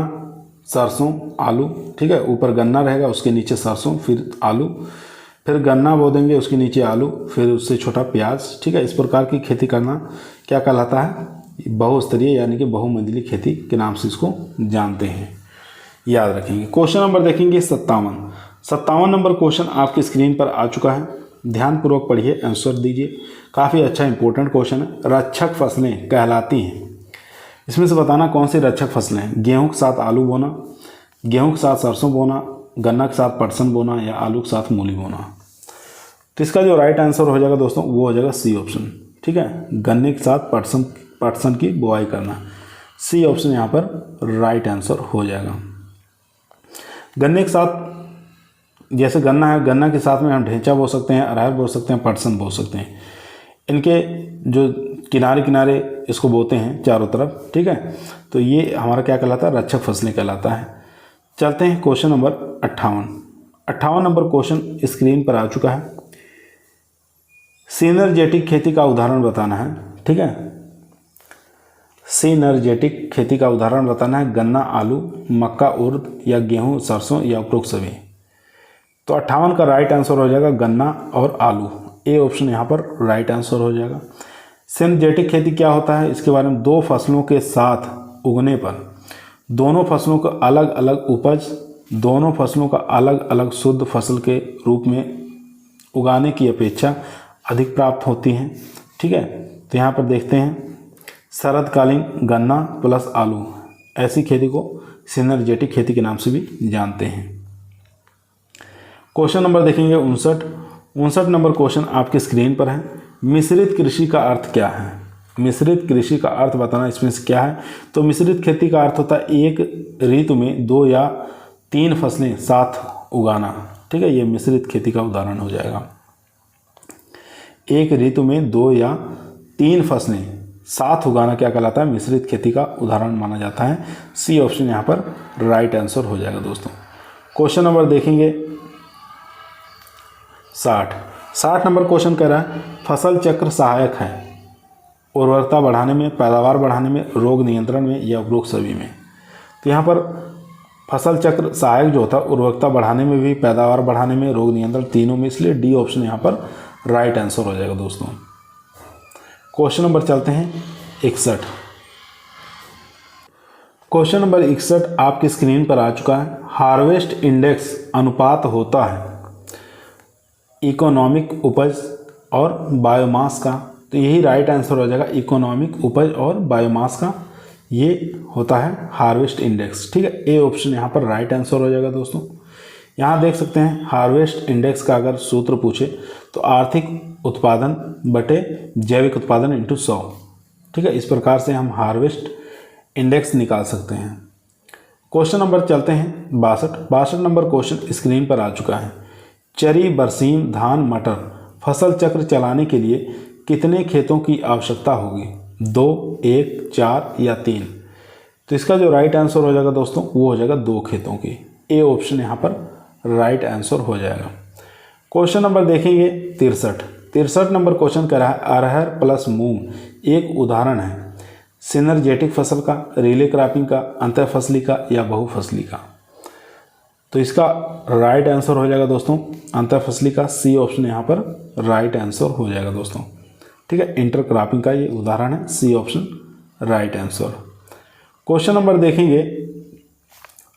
सरसों, आलू। ठीक है, ऊपर गन्ना रहेगा, उसके नीचे सरसों, फिर आलू, फिर गन्ना बो देंगे, उसके नीचे आलू, फिर उससे छोटा प्याज। ठीक है, इस प्रकार की खेती करना क्या कहलाता है, बहुस्तरीय यानी कि बहुमंजिली खेती के नाम से इसको जानते हैं, याद रखेंगे। क्वेश्चन नंबर देखेंगे 57 नंबर क्वेश्चन आपकी स्क्रीन पर आ चुका है। ध्यानपूर्वक पढ़िए, आंसर दीजिए। काफ़ी अच्छा इंपॉर्टेंट क्वेश्चन है। रक्षक फसलें कहलाती हैं, इसमें से बताना कौन सी रक्षक फसलें हैं। गेहूं के साथ आलू बोना, गेहूं के साथ सरसों बोना, गन्ना के साथ पटसन बोना या आलू के साथ मूली बोना। तो इसका जो राइट आंसर हो जाएगा दोस्तों वो हो जाएगा सी ऑप्शन। ठीक है, गन्ने के साथ पटसन की बुआई करना, सी ऑप्शन यहाँ पर राइट आंसर हो जाएगा। गन्ने के साथ जैसे गन्ना है, गन्ना के साथ में हम ढेंचा बो सकते हैं, अरहर बो सकते हैं, पटसन बो सकते हैं। इनके जो किनारे किनारे इसको बोते हैं चारों तरफ। ठीक है, तो ये हमारा क्या कहलाता है, रक्षक फसलें कहलाता है। चलते हैं question number 58 number question screen पर आ चुका है। सिनर्जेटिक खेती का उदाहरण बताना है। ठीक है, सिनर्जेटिक खेती का उदाहरण बताना है। गन्ना, आलू, मक्का, उर्द या गेहूं, सरसों या उपरोक्त सभी। तो 58 का राइट आंसर हो जाएगा गन्ना और आलू। ए ऑप्शन यहाँ पर राइट आंसर हो जाएगा। सिनर्जेटिक खेती क्या होता है, इसके बारे में, दो फसलों के साथ उगने पर दोनों फसलों का अलग अलग उपज, दोनों फसलों का अलग अलग शुद्ध फसल के रूप में उगाने की अपेक्षा अधिक प्राप्त होती हैं। ठीक है, तो यहाँ पर देखते हैं शरदकालीन गन्ना प्लस आलू, ऐसी खेती को सिनर्जेटिक खेती के नाम से भी जानते हैं। क्वेश्चन नंबर देखेंगे 59 नंबर क्वेश्चन आपके स्क्रीन पर है। मिश्रित कृषि का अर्थ क्या है। मिश्रित कृषि का अर्थ बताना इसमें से क्या है। तो मिश्रित खेती का अर्थ होता है एक ऋतु में 2 या 3 फसलें साथ उगाना। ठीक है, ये मिश्रित खेती का उदाहरण हो जाएगा। एक ऋतु में 2 या 3 फसलें साथ उगाना क्या कहलाता है, मिश्रित खेती का उदाहरण माना जाता है। सी ऑप्शन यहाँ पर राइट आंसर हो जाएगा दोस्तों। क्वेश्चन नंबर देखेंगे 60 नंबर क्वेश्चन कह रहा है फसल चक्र सहायक है उर्वरता बढ़ाने में, पैदावार बढ़ाने में, रोग नियंत्रण में या उपरोक्त सभी में। तो यहाँ पर फसल चक्र सहायक जो होता है उर्वरता बढ़ाने में भी, पैदावार बढ़ाने में, रोग नियंत्रण, तीनों में, इसलिए डी ऑप्शन यहाँ पर राइट आंसर हो जाएगा दोस्तों। क्वेश्चन नंबर चलते हैं 61। क्वेश्चन नंबर 61 आपकी स्क्रीन पर आ चुका है। हार्वेस्ट इंडेक्स अनुपात होता है इकोनॉमिक उपज और बायोमास का। तो यही राइट आंसर हो जाएगा, इकोनॉमिक उपज और बायोमास का ये होता है हार्वेस्ट इंडेक्स। ठीक है, ए ऑप्शन यहाँ पर राइट आंसर हो जाएगा दोस्तों। यहाँ देख सकते हैं हार्वेस्ट इंडेक्स का अगर सूत्र पूछे तो आर्थिक उत्पादन बटे जैविक उत्पादन इंटू 100। ठीक है, इस प्रकार से हम हार्वेस्ट इंडेक्स निकाल सकते हैं। क्वेश्चन नंबर चलते हैं 62 नंबर क्वेश्चन स्क्रीन पर आ चुका है। चरी, बरसीम, धान, मटर फसल चक्र चलाने के लिए कितने खेतों की आवश्यकता होगी, 2, 1, 4 या 3। तो इसका जो राइट आंसर हो जाएगा दोस्तों वो हो जाएगा 2 खेतों की। ए ऑप्शन यहाँ पर राइट आंसर हो जाएगा। क्वेश्चन नंबर देखेंगे 63 नंबर क्वेश्चन कह रहा है अरहर प्लस मूंग एक उदाहरण है सिनर्जेटिक फसल का, रिले क्रॉपिंग का, अंतर फसली का या बहुफसली का। तो इसका राइट आंसर हो जाएगा दोस्तों अंतर फसली का। सी ऑप्शन यहाँ पर राइट आंसर हो जाएगा दोस्तों। ठीक है, इंटर क्रॉपिंग का ये उदाहरण है। C option right answer. Question number देखेंगे,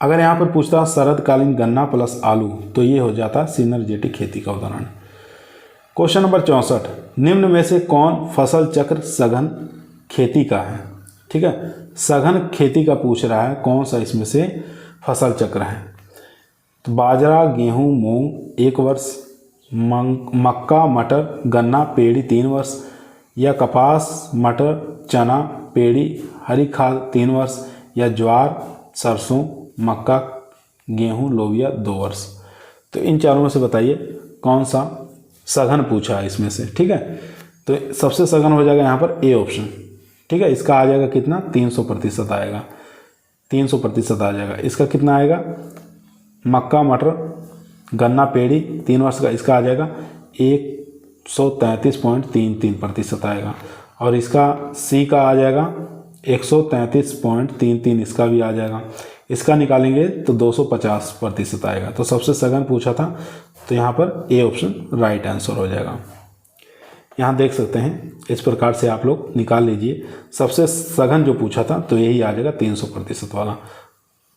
अगर यहाँ पर पूछता शरदकालीन गन्ना प्लस आलू तो ये हो जाता सिनर्जेटिक खेती का उदाहरण। क्वेश्चन नंबर 64, निम्न में से कौन फसल चक्र सघन खेती का है। ठीक है, सघन खेती का पूछ रहा है, कौन सा इसमें से फसल चक्र है। तो बाजरा, गेहूं, मूंग 1 वर्ष, मक्का, मटर, गन्ना, पेड़ी 3 वर्ष, या कपास, मटर, चना, पेड़ी, हरी खाद 3 वर्ष, या ज्वार, सरसों, मक्का, गेहूं, लोबिया 2 वर्ष। तो इन चारों में से बताइए कौन सा सघन पूछा है इसमें से। ठीक है, तो सबसे सघन हो जाएगा यहाँ पर ए ऑप्शन। ठीक है, इसका आ जाएगा कितना, 300% आएगा, 300% आ जाएगा। इसका कितना आएगा, मक्का, मटर, गन्ना, पेड़ी 3 वर्ष का, इसका आ जाएगा 133.33% आएगा। और इसका सी का आ जाएगा 133.33, इसका भी आ जाएगा। इसका निकालेंगे तो 250% आएगा। तो सबसे सघन पूछा था, तो यहाँ पर ए ऑप्शन राइट आंसर हो जाएगा। यहाँ देख सकते हैं, इस प्रकार से आप लोग निकाल लीजिए। सबसे सघन जो पूछा था तो यही आ जाएगा 300% वाला।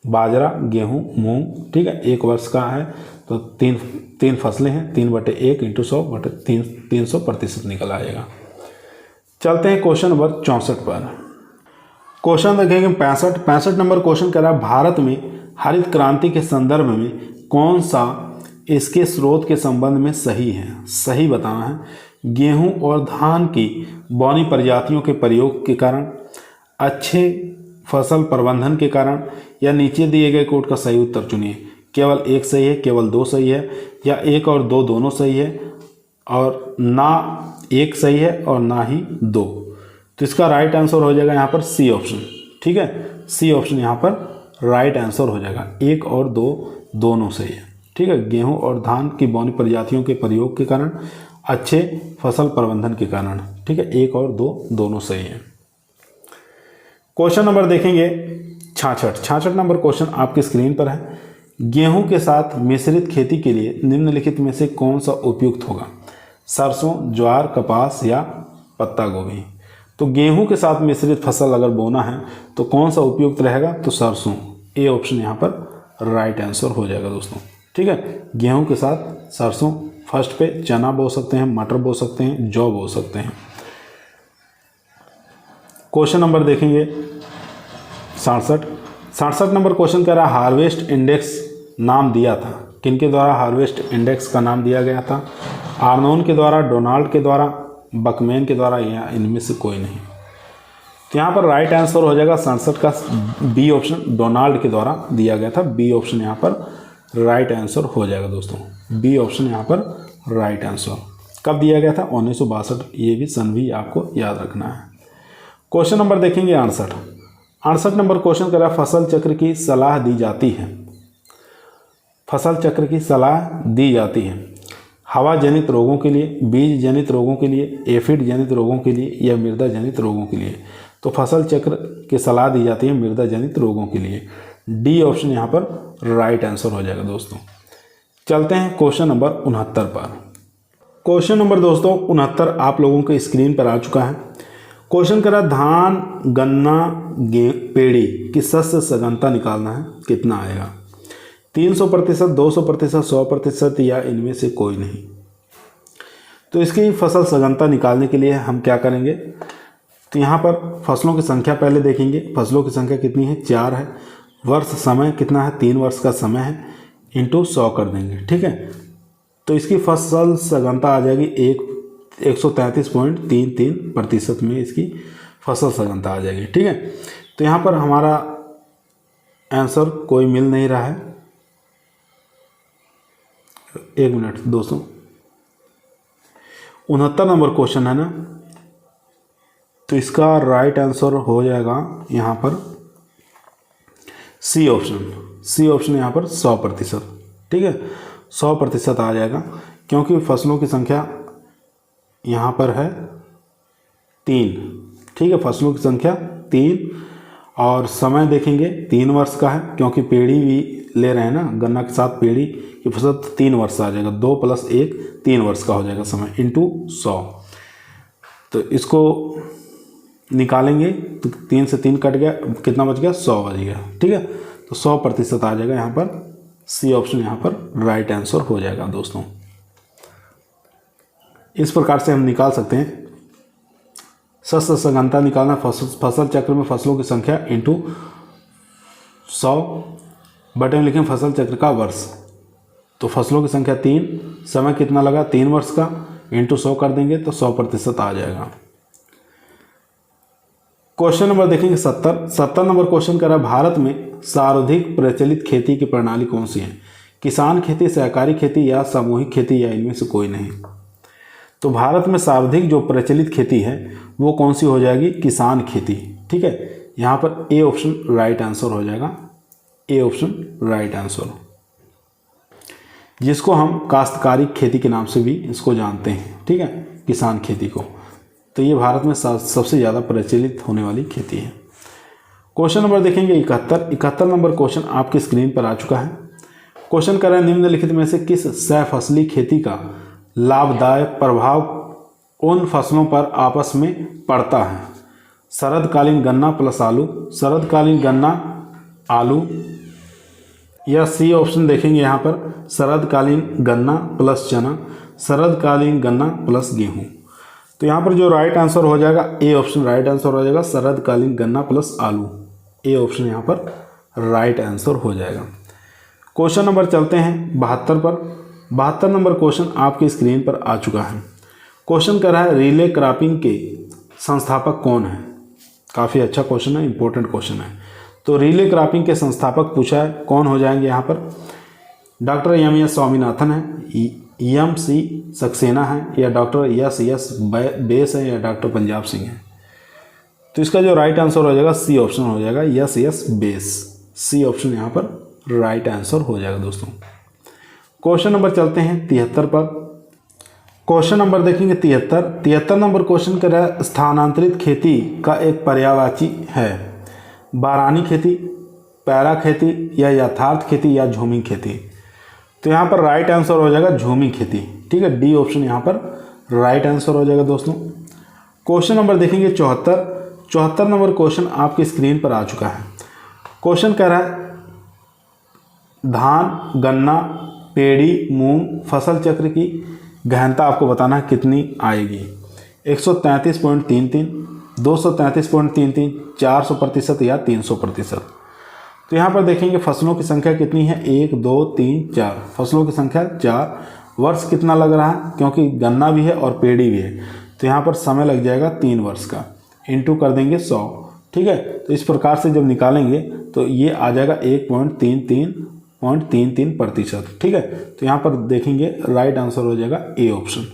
बाजरा, गेहूं, मूंग, ठीक है, 1 वर्ष का है तो तीन फसलें हैं, 3/1 × 100/3 300% निकल आएगा। चलते हैं क्वेश्चन नंबर 64 पर। क्वेश्चन देखेंगे 65 नंबर क्वेश्चन कह रहा है, भारत में हरित क्रांति के संदर्भ में कौन सा इसके स्रोत के संबंध में सही है। सही बताना है, गेहूं और धान की बौनी प्रजातियों के प्रयोग के कारण, अच्छे फसल प्रबंधन के कारण, या नीचे दिए गए कोड का सही उत्तर चुनिए। केवल एक सही है, केवल 2 सही है, या 1 और 2 दोनों सही है, और ना 1 सही है और ना ही 2। तो इसका राइट आंसर हो जाएगा यहाँ पर सी ऑप्शन। ठीक है, सी ऑप्शन यहाँ पर राइट आंसर हो जाएगा। 1 और 2 दोनों सही है। ठीक है, गेहूं और धान की बौनी प्रजातियों के प्रयोग के कारण, अच्छे फसल प्रबंधन के कारण। ठीक है, 1 और 2 दोनों सही है। क्वेश्चन नंबर देखेंगे 66 नंबर क्वेश्चन आपकी स्क्रीन पर है। गेहूं के साथ मिश्रित खेती के लिए निम्नलिखित में से कौन सा उपयुक्त होगा। सरसों, ज्वार, कपास या पत्ता गोभी। तो गेहूं के साथ मिश्रित फसल अगर बोना है तो कौन सा उपयुक्त रहेगा, तो सरसों। ए ऑप्शन यहाँ पर राइट आंसर हो जाएगा दोस्तों। ठीक है, गेहूं के साथ सरसों फर्स्ट पे, चना बो सकते हैं, मटर बो सकते हैं, जौ बो सकते हैं। क्वेश्चन नंबर देखेंगे 67 नंबर क्वेश्चन कह रहा है, हार्वेस्ट इंडेक्स नाम दिया था। किनके द्वारा हार्वेस्ट इंडेक्स का नाम दिया गया था। आर्नोन के द्वारा, डोनाल्ड के द्वारा, बकमैन के द्वारा, या इनमें से कोई नहीं। तो यहाँ पर राइट आंसर हो जाएगा 67 का बी ऑप्शन, डोनाल्ड के द्वारा दिया गया था। बी ऑप्शन यहाँ पर राइट आंसर हो जाएगा दोस्तों। बी ऑप्शन यहाँ पर राइट आंसर। कब दिया गया था, 1962। ये भी सन भी आपको याद रखना है। क्वेश्चन नंबर देखेंगे 68 नंबर क्वेश्चन कर रहा है, फसल चक्र की सलाह दी जाती है। फसल चक्र की सलाह दी जाती है हवा जनित रोगों के लिए, बीज जनित रोगों के लिए, एफिड जनित रोगों के लिए, या मृदा जनित रोगों के लिए। तो फसल चक्र की सलाह दी जाती है मृदा जनित रोगों के लिए। डी ऑप्शन यहाँ पर राइट आंसर हो जाएगा दोस्तों। चलते हैं क्वेश्चन नंबर 69 पर। क्वेश्चन नंबर दोस्तों 69 आप लोगों के स्क्रीन पर आ चुका है। क्वेश्चन करा, धान, गन्ना, पेड़ी की शस्य सघनता निकालना है, कितना आएगा। 300%, 200%, 100% या इनमें से कोई नहीं। तो इसकी फसल सघनता निकालने के लिए हम क्या करेंगे, तो यहाँ पर फसलों की संख्या पहले देखेंगे। फसलों की संख्या कितनी है, 4 है। वर्ष समय कितना है, 3 वर्ष का समय है, इंटू 100 कर देंगे। ठीक है, तो इसकी फसल सघनता आ जाएगी 133.33% में इसकी फसल सघनता आ जाएगी। ठीक है, तो यहाँ पर हमारा आंसर कोई मिल नहीं रहा है। 1 मिनट दोस्तों, 69 नंबर क्वेश्चन है ना, तो इसका राइट आंसर हो जाएगा यहाँ पर सी ऑप्शन। सी ऑप्शन यहाँ पर 100%। ठीक है, 100% आ जाएगा, क्योंकि फसलों की संख्या यहाँ पर है 3। ठीक है, फसलों की संख्या 3 और समय देखेंगे 3 वर्ष का है, क्योंकि पेड़ी भी ले रहे हैं ना, गन्ना के साथ पेड़ी की फसल 3 वर्ष आ जाएगा। 2 + 1 3 वर्ष का हो जाएगा समय, इंटू 100। तो इसको निकालेंगे तो 3 से 3 कट गया, कितना बच गया, 100 बच गया। ठीक है, तो 100% आ जाएगा यहाँ पर। सी ऑप्शन यहाँ पर राइट आंसर हो जाएगा दोस्तों। इस प्रकार से हम निकाल सकते हैं शस्य सघनता निकालना, फसल चक्र में फसलों की संख्या इंटू 100 बटे में लिखें फसल चक्र का वर्ष। तो फसलों की संख्या 3, समय कितना लगा 3 वर्ष का, इंटू 100 कर देंगे तो 100% आ जाएगा। क्वेश्चन नंबर देखेंगे 70 नंबर क्वेश्चन कर रहा है भारत में सर्वाधिक प्रचलित खेती की प्रणाली कौन सी है? किसान खेती, सहकारी खेती या सामूहिक खेती या इनमें से कोई नहीं। तो भारत में सर्वाधिक जो प्रचलित खेती है वो कौन सी हो जाएगी? किसान खेती। ठीक है, यहाँ पर ए ऑप्शन राइट आंसर हो जाएगा, ए ऑप्शन राइट आंसर, जिसको हम काश्तकारी खेती के नाम से भी इसको जानते हैं। ठीक है, किसान खेती को। तो ये भारत में सबसे ज़्यादा प्रचलित होने वाली खेती है। क्वेश्चन नंबर देखेंगे 71 नंबर क्वेश्चन आपकी स्क्रीन पर आ चुका है। क्वेश्चन कर रहा है निम्नलिखित में से किस सहफसली खेती का लाभदायक प्रभाव उन फसलों पर आपस में पड़ता है? शरदकालीन गन्ना प्लस आलू, शरदकालीन गन्ना आलू, या सी ऑप्शन देखेंगे यहाँ पर शरदकालीन गन्ना प्लस चना, शरदकालीन गन्ना प्लस गेहूँ। तो यहाँ पर जो राइट आंसर हो जाएगा ए ऑप्शन राइट आंसर हो जाएगा, शरदकालीन गन्ना प्लस आलू, ए ऑप्शन यहाँ पर राइट आंसर हो जाएगा। क्वेश्चन नंबर चलते हैं 72 पर। 72 नंबर क्वेश्चन आपकी स्क्रीन पर आ चुका है। क्वेश्चन कर रहा है रिले क्रॉपिंग के संस्थापक कौन है? काफ़ी अच्छा क्वेश्चन है, इंपॉर्टेंट क्वेश्चन है। तो रिले क्रॉपिंग के संस्थापक पूछा है, कौन हो जाएंगे यहाँ पर? Doctor MS. स्वामीनाथन है, एम.सी. सक्सेना है, या डॉक्टर एस बेस है, या डॉक्टर पंजाब सिंह है। तो इसका जो राइट आंसर हो जाएगा सी ऑप्शन हो जाएगा, एस बेस, सी ऑप्शन यहाँ पर राइट आंसर हो जाएगा दोस्तों। क्वेश्चन नंबर चलते हैं 73 पर। क्वेश्चन नंबर देखेंगे 73 नंबर क्वेश्चन कर रहा है स्थानांतरित खेती का एक पर्यायवाची है। बारानी खेती, पैरा खेती, या यथार्थ खेती, या झूमी खेती। तो यहाँ पर राइट आंसर हो जाएगा झूमी खेती। ठीक है, डी ऑप्शन यहाँ पर राइट आंसर हो जाएगा दोस्तों। क्वेश्चन नंबर देखेंगे 74 नंबर क्वेश्चन आपकी स्क्रीन पर आ चुका है। क्वेश्चन कह रहा है धान, गन्ना, पेड़ी, मूंग फसल चक्र की गहनता आपको बताना है कितनी आएगी? 133.33, 233.33, 400% या 300%। तो यहाँ पर देखेंगे फसलों की संख्या कितनी है? 1 2 3 4, फसलों की संख्या 4। वर्ष कितना लग रहा है? क्योंकि गन्ना भी है और पेड़ी भी है, तो यहाँ पर समय लग जाएगा 3 वर्ष का, इंटू कर देंगे 100। ठीक है, तो इस प्रकार से जब निकालेंगे तो ये आ जाएगा 1.33%। ठीक है, तो यहाँ पर देखेंगे राइट आंसर हो जाएगा ए ऑप्शन,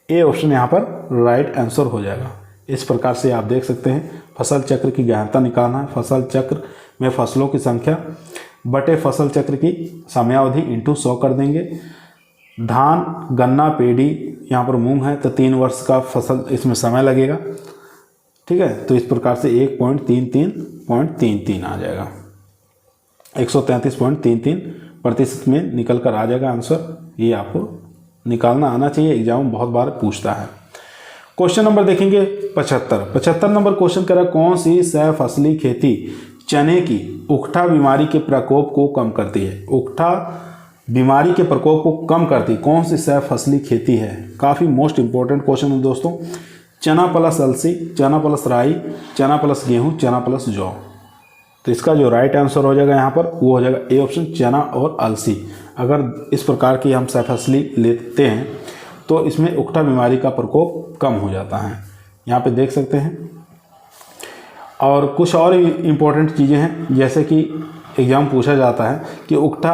ए ऑप्शन यहाँ पर राइट आंसर हो जाएगा। इस प्रकार से आप देख सकते हैं फसल चक्र की गहनता निकालना है। फसल चक्र में फसलों की संख्या बटे फसल चक्र की समयावधि इंटू 100 कर देंगे। धान, गन्ना, पेड़ी, यहाँ पर मूंग है, तो 3 वर्ष का फसल इसमें समय लगेगा। ठीक है, तो इस प्रकार से 1.33 आ जाएगा, 133.33% में निकल कर आ जाएगा आंसर। ये आपको निकालना आना चाहिए, एग्जाम बहुत बार पूछता है। क्वेश्चन नंबर देखेंगे 75 नंबर क्वेश्चन कह रहा है कौन सी सहफसली खेती चने की उकठा बीमारी के प्रकोप को कम करती है? उकठा बीमारी के प्रकोप को कम करती कौन सी सहफसली खेती है? काफ़ी मोस्ट इंपॉर्टेंट क्वेश्चन है दोस्तों। चना प्लस अलसी, चना प्लस राई, चना प्लस गेहूँ, चना प्लस जौ। तो इसका जो राइट आंसर हो जाएगा यहाँ पर वो हो जाएगा ए ऑप्शन, चना और अलसी। अगर इस प्रकार की हम सहफसली लेते हैं तो इसमें उकठा बीमारी का प्रकोप कम हो जाता है, यहाँ पे देख सकते हैं। और कुछ और इम्पोर्टेंट चीज़ें हैं, जैसे कि एग्जाम पूछा जाता है कि उकठा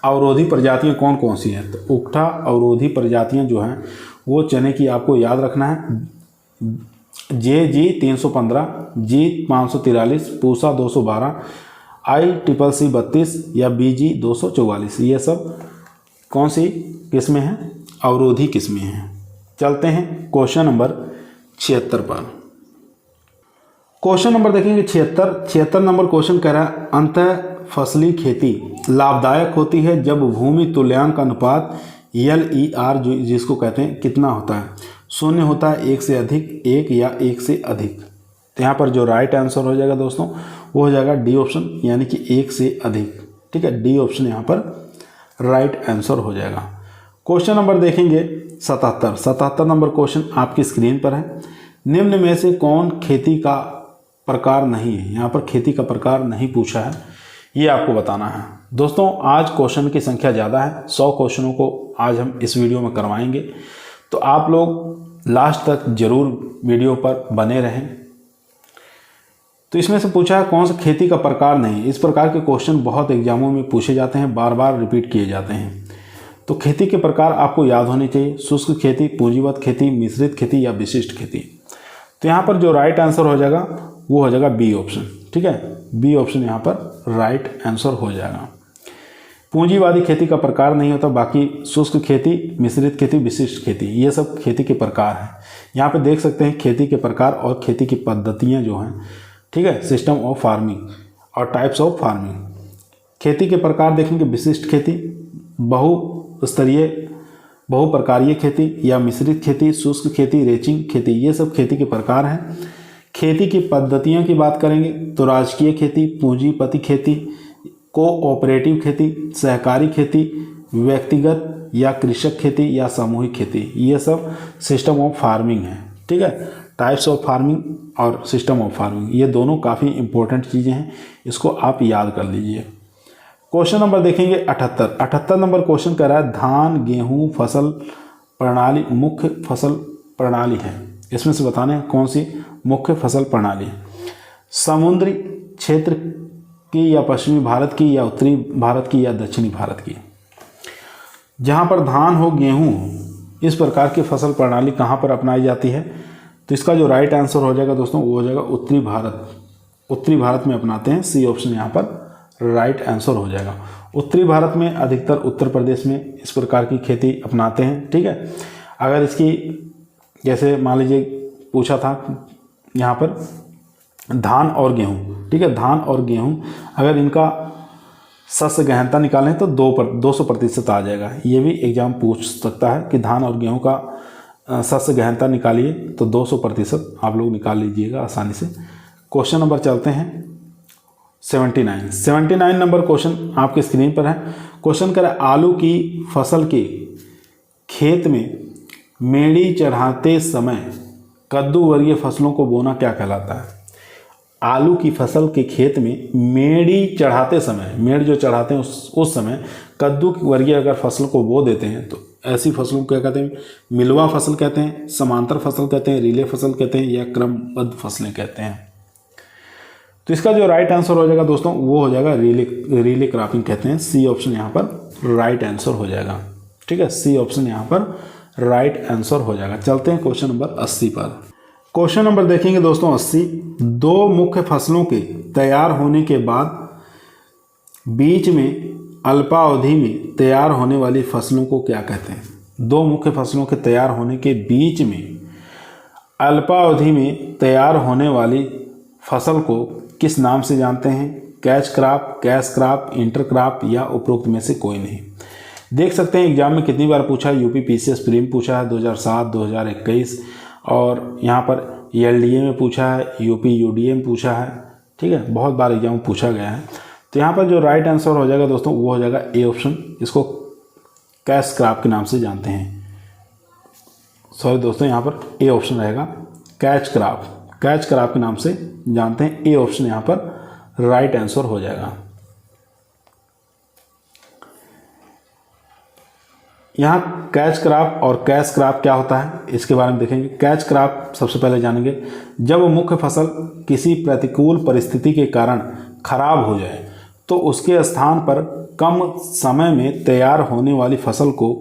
अवरोधी प्रजातियाँ कौन कौन सी हैं। तो उकठा अवरोधी प्रजातियाँ जो हैं वो चने की आपको याद रखना है। जी 315, जी 543, पूसा 212, ICC 32 या BG 244, ये सब कौन सी किस्में हैं? अवरोधी किस्में हैं। चलते हैं क्वेश्चन नंबर 76 पर। क्वेश्चन नंबर देखेंगे 76 नंबर क्वेश्चन कह रहा है अंतः फसली खेती लाभदायक होती है जब भूमि तुल्यांक अनुपात LER जिसको कहते हैं कितना होता है? 0 होता है, 1 से अधिक, 1 या 1 से अधिक। तो यहाँ पर जो राइट आंसर हो जाएगा दोस्तों वो हो जाएगा डी ऑप्शन, यानी कि 1 से अधिक। ठीक है, डी ऑप्शन यहाँ पर राइट आंसर हो जाएगा। क्वेश्चन नंबर देखेंगे 77 नंबर क्वेश्चन आपकी स्क्रीन पर है। निम्न में से कौन खेती का प्रकार नहीं है? यहाँ पर खेती का प्रकार नहीं पूछा है। ये आपको बताना है। दोस्तों आज क्वेश्चन की संख्या ज़्यादा है, 100 क्वेश्चनों को आज हम इस वीडियो में करवाएंगे, तो आप लोग लास्ट तक जरूर वीडियो पर बने रहें। तो इसमें से पूछा है कौन सा खेती का प्रकार नहीं। इस प्रकार के क्वेश्चन बहुत एग्जामों में पूछे जाते हैं, बार बार रिपीट किए जाते हैं। तो खेती के प्रकार आपको याद होने चाहिए, शुष्क खेती, पूंजीगत खेती, मिश्रित खेती या विशिष्ट खेती। तो यहाँ पर जो राइट आंसर हो जाएगा वो हो जाएगा बी ऑप्शन। ठीक है, बी ऑप्शन यहाँ पर राइट आंसर हो जाएगा। पूंजीवादी खेती का प्रकार नहीं होता, बाकी शुष्क खेती, मिश्रित खेती, विशिष्ट खेती ये सब खेती के प्रकार हैं। यहाँ पे देख सकते हैं खेती के प्रकार और खेती की पद्धतियाँ जो हैं, ठीक है, सिस्टम ऑफ फार्मिंग और टाइप्स ऑफ फार्मिंग। खेती के प्रकार देखेंगे, विशिष्ट खेती, बहुस्तरीय बहुप्रकारीय खेती या मिश्रित खेती, शुष्क खेती, रेचिंग खेती, ये सब खेती के प्रकार हैं। खेती की पद्धतियों की बात करेंगे तो राजकीय खेती, पूंजीपति खेती, कोऑपरेटिव खेती, सहकारी खेती, व्यक्तिगत या कृषक खेती या सामूहिक खेती, ये सब सिस्टम ऑफ फार्मिंग है। ठीक है, टाइप्स ऑफ फार्मिंग और सिस्टम ऑफ फार्मिंग ये दोनों काफ़ी इंपॉर्टेंट चीज़ें हैं, इसको आप याद कर लीजिए। क्वेश्चन नंबर देखेंगे 78 नंबर क्वेश्चन कह रहा है धान गेहूं फसल प्रणाली मुख्य फसल प्रणाली है। इसमें से बताने कौन सी मुख्य फसल प्रणाली है। समुद्री क्षेत्र की या पश्चिमी भारत की या उत्तरी भारत की या दक्षिणी भारत की। जहाँ पर धान हो गेहूं हो इस प्रकार की फसल प्रणाली कहाँ पर अपनाई जाती है, तो इसका जो राइट आंसर हो जाएगा दोस्तों वो हो जाएगा उत्तरी भारत। उत्तरी भारत में अपनाते हैं, सी ऑप्शन यहाँ पर राइट आंसर हो जाएगा। उत्तरी भारत में अधिकतर उत्तर प्रदेश में इस प्रकार की खेती अपनाते हैं। ठीक है, अगर इसकी जैसे मान लीजिए पूछा था यहाँ पर धान और गेहूँ, ठीक है, धान और गेहूँ अगर इनका शस्य गहनता निकालें तो 200% आ जाएगा। ये भी एग्जाम पूछ सकता है कि धान और गेहूँ का शस्य गहनता निकालिए, तो 200% आप लोग निकाल लीजिएगा आसानी से। क्वेश्चन नंबर चलते हैं 79 नंबर क्वेश्चन आपके स्क्रीन पर है। क्वेश्चन कर आलू की फसल के खेत में मेड़ी चढ़ाते समय कद्दू वर्गीय फसलों को बोना क्या कहलाता है। आलू की फसल के खेत में मेड़ी चढ़ाते समय, मेड़ जो चढ़ाते हैं उस समय कद्दू वर्गीय अगर फसल को बो देते हैं तो ऐसी फसलों को क्या कहते हैं, मिलवा फसल कहते हैं, समांतर फसल कहते हैं, रिले फसल कहते हैं या क्रमबद्ध फसलें कहते हैं। तो इसका जो राइट आंसर हो जाएगा दोस्तों वो हो जाएगा रिले क्रॉपिंग कहते हैं। सी ऑप्शन यहाँ पर राइट आंसर हो जाएगा। ठीक है, सी ऑप्शन यहाँ पर राइट आंसर हो जाएगा। चलते हैं क्वेश्चन नंबर 80 पर। क्वेश्चन नंबर देखेंगे दोस्तों 80। दो मुख्य फसलों के तैयार होने के बाद बीच में अल्पावधि में तैयार होने वाली फसलों को क्या कहते हैं। दो मुख्य फसलों के तैयार होने के बीच में अल्पावधि में तैयार होने वाली फसल को किस नाम से जानते हैं। Catch crop, cash crop, inter crop या उपरोक्त में से कोई नहीं। देख सकते हैं एग्जाम में कितनी बार पूछा है। यूपी पीसीएस प्रीम पूछा है 2007, 2021 और यहाँ पर एलडीए में पूछा है, यूपी यूडीए में पूछा है। ठीक है, बहुत बार एग्जाम में पूछा गया है। तो यहाँ पर जो राइट आंसर हो जाएगा दोस्तों वो हो जाएगा ए ऑप्शन। इसको कैश क्रॉप के नाम से जानते हैं। सॉरी दोस्तों, यहाँ पर ए ऑप्शन रहेगा, कैच क्रॉप, कैच क्रॉप के नाम से जानते हैं। ए ऑप्शन यहाँ पर राइट आंसर हो जाएगा। यहाँ कैच क्रॉप और कैश क्रॉप क्या होता है इसके बारे में देखेंगे। कैच क्रॉप सबसे पहले जानेंगे, जब मुख्य फसल किसी प्रतिकूल परिस्थिति के कारण खराब हो जाए तो उसके स्थान पर कम समय में तैयार होने वाली फसल को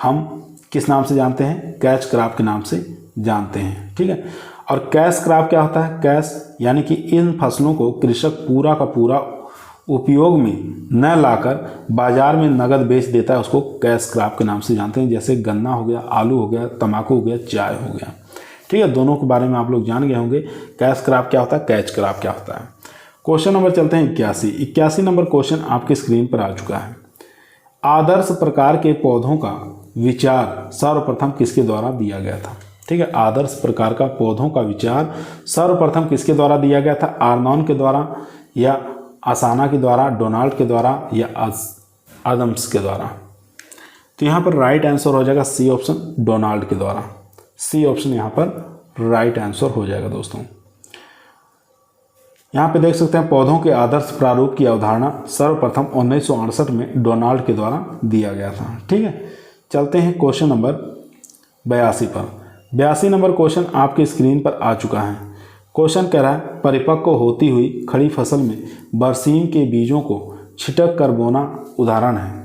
हम किस नाम से जानते हैं, कैच क्रॉप के नाम से जानते हैं। ठीक है, और कैश क्रॉप क्या होता है, कैश यानी कि इन फसलों को कृषक पूरा का पूरा उपयोग में न लाकर बाजार में नगद बेच देता है, उसको कैश क्रॉप के नाम से जानते हैं। जैसे गन्ना हो गया, आलू हो गया, तंबाकू हो गया, चाय हो गया। ठीक है, दोनों के बारे में आप लोग जान गए होंगे, कैश क्रॉप क्या होता है, कैच क्रॉप क्या होता है। क्वेश्चन नंबर चलते हैं 81 नंबर क्वेश्चन आपके स्क्रीन पर आ चुका है। आदर्श प्रकार के पौधों का विचार सर्वप्रथम किसके द्वारा दिया गया था। ठीक है, आदर्श प्रकार का पौधों का विचार सर्वप्रथम किसके द्वारा दिया गया था, आर्नॉन के द्वारा या असाना के द्वारा, डोनाल्ड के द्वारा या आदम्स के द्वारा। तो यहाँ पर राइट आंसर हो जाएगा सी ऑप्शन, डोनाल्ड के द्वारा। सी ऑप्शन यहाँ पर राइट आंसर हो जाएगा दोस्तों। यहाँ पे देख सकते हैं पौधों के आदर्श प्रारूप की अवधारणा सर्वप्रथम 1968 में डोनाल्ड के द्वारा दिया गया था। ठीक है, चलते हैं क्वेश्चन नंबर 82 पर। 82 नंबर क्वेश्चन आपके स्क्रीन पर आ चुका है। क्वेश्चन कह रहा है परिपक्व होती हुई खड़ी फसल में बरसीम के बीजों को छिटक कर बोना उदाहरण है।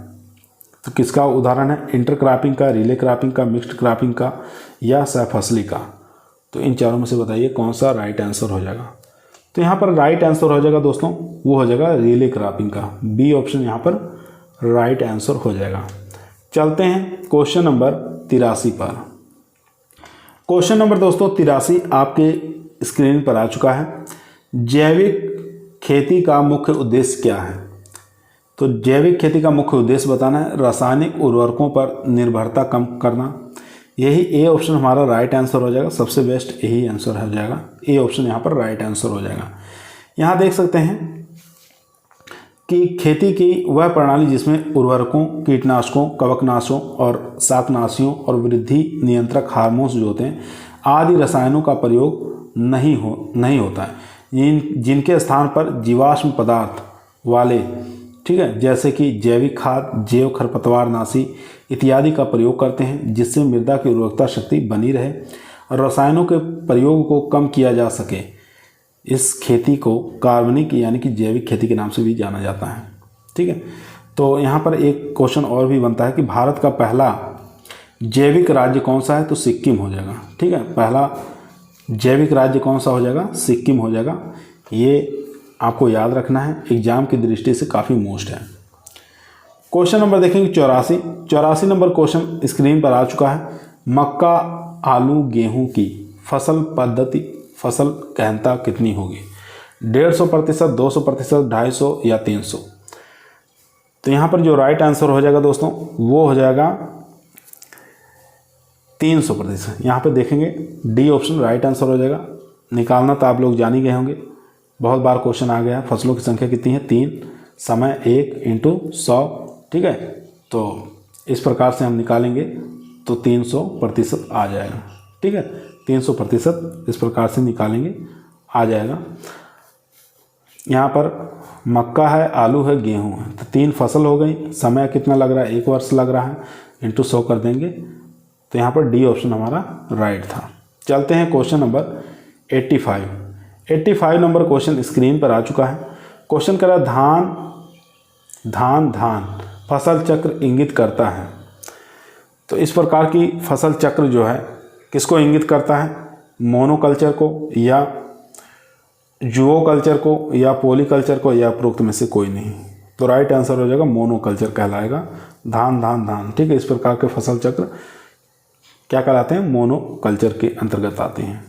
तो किसका उदाहरण है? इंटरक्रॉपिंग का, रिले क्रॉपिंग का, मिक्स्ड क्रॉपिंग का या सहफसली का। तो इन चारों में से बताइए कौन सा राइट आंसर हो जाएगा। तो यहाँ पर राइट आंसर हो जाएगा दोस्तों, वो हो जाएगा रिले क्रॉपिंग का। बी ऑप्शन यहाँ पर राइट आंसर हो जाएगा। चलते हैं क्वेश्चन नंबर 83 पर। क्वेश्चन नंबर दोस्तों 83 आपके स्क्रीन पर आ चुका है। जैविक खेती का मुख्य उद्देश्य क्या है? तो जैविक खेती का मुख्य उद्देश्य बताना है रासायनिक उर्वरकों पर निर्भरता कम करना। यही ए ऑप्शन हमारा राइट आंसर हो जाएगा। सबसे बेस्ट यही आंसर हो जाएगा। ए ऑप्शन यहाँ पर राइट आंसर हो जाएगा। यहाँ देख सकते हैं कि खेती की वह प्रणाली जिसमें उर्वरकों, कीटनाशकों, कवकनाशकों और शाकनाशियों और वृद्धि नियंत्रक हार्मोन्स जो होते हैं आदि रसायनों का प्रयोग नहीं होता है, जिनके स्थान पर जीवाश्म पदार्थ वाले, ठीक है, जैसे कि जैविक खाद, जैव खरपतवारनाशी इत्यादि का प्रयोग करते हैं, जिससे मृदा की उर्वरकता शक्ति बनी रहे और रसायनों के प्रयोग को कम किया जा सके। इस खेती को कार्बनिक यानी कि जैविक खेती के नाम से भी जाना जाता है। ठीक है, तो यहाँ पर एक क्वेश्चन और भी बनता है कि भारत का पहला जैविक राज्य कौन सा है? तो सिक्किम हो जाएगा। ठीक है, पहला जैविक राज्य कौन सा हो जाएगा? सिक्किम हो जाएगा। ये आपको याद रखना है, एग्जाम की दृष्टि से काफ़ी मोस्ट है। क्वेश्चन नंबर देखेंगे 84 नंबर क्वेश्चन स्क्रीन पर आ चुका है। मक्का, आलू, गेहूं की फसल गहनता कितनी होगी? 150%, 200%, 250 या 300? तो यहाँ पर जो राइट आंसर हो जाएगा दोस्तों वो हो जाएगा 300%। यहाँ पे देखेंगे डी ऑप्शन राइट आंसर हो जाएगा। निकालना तो आप लोग जान ही गए होंगे, बहुत बार क्वेश्चन आ गया है। फसलों की संख्या कितनी है? 3, समय 1 × 100। ठीक है, तो इस प्रकार से हम निकालेंगे तो 300% आ जाएगा। ठीक है, 300% इस प्रकार से निकालेंगे आ जाएगा। यहाँ पर मक्का है, आलू है, गेहूं है, तो 3 फसल हो गई। समय कितना लग रहा है? 1 वर्ष लग रहा है, × 100 कर देंगे। तो यहाँ पर डी ऑप्शन हमारा राइट था। चलते हैं question number 85 number question screen पर आ चुका है। क्वेश्चन कह रहा है धान फसल चक्र इंगित करता है। तो इस प्रकार की फसल चक्र जो है किसको इंगित करता है? मोनोकल्चर को या जुओकल्चर को या पॉलीकल्चर को या उपरोक्त में से कोई नहीं। तो राइट आंसर हो जाएगा मोनोकल्चर कहलाएगा। धान। ठीक है, इस प्रकार के फसल चक्र क्या कहलाते हैं? मोनोकल्चर के अंतर्गत आते हैं।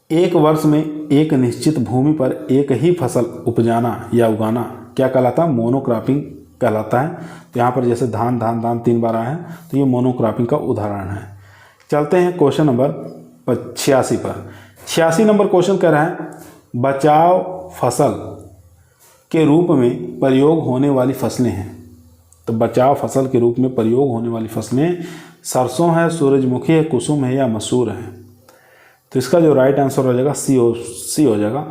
एक वर्ष में एक निश्चित भूमि पर एक ही फसल उपजाना या उगाना क्या कहलाता है? मोनोक्रॉपिंग कहलाता है। तो यहाँ पर जैसे धान 3 बार आया है, तो ये मोनोक्रॉपिंग का उदाहरण है। चलते हैं क्वेश्चन नंबर 86 पर। 86 नंबर क्वेश्चन कह रहा है बचाव फसल के रूप में प्रयोग होने वाली फसलें हैं। तो बचाव फसल के रूप में प्रयोग होने वाली फसलें सरसों है, सूरजमुखी है, कुसुम है या मसूर है। तो इसका जो राइट आंसर हो जाएगा सी हो जाएगा।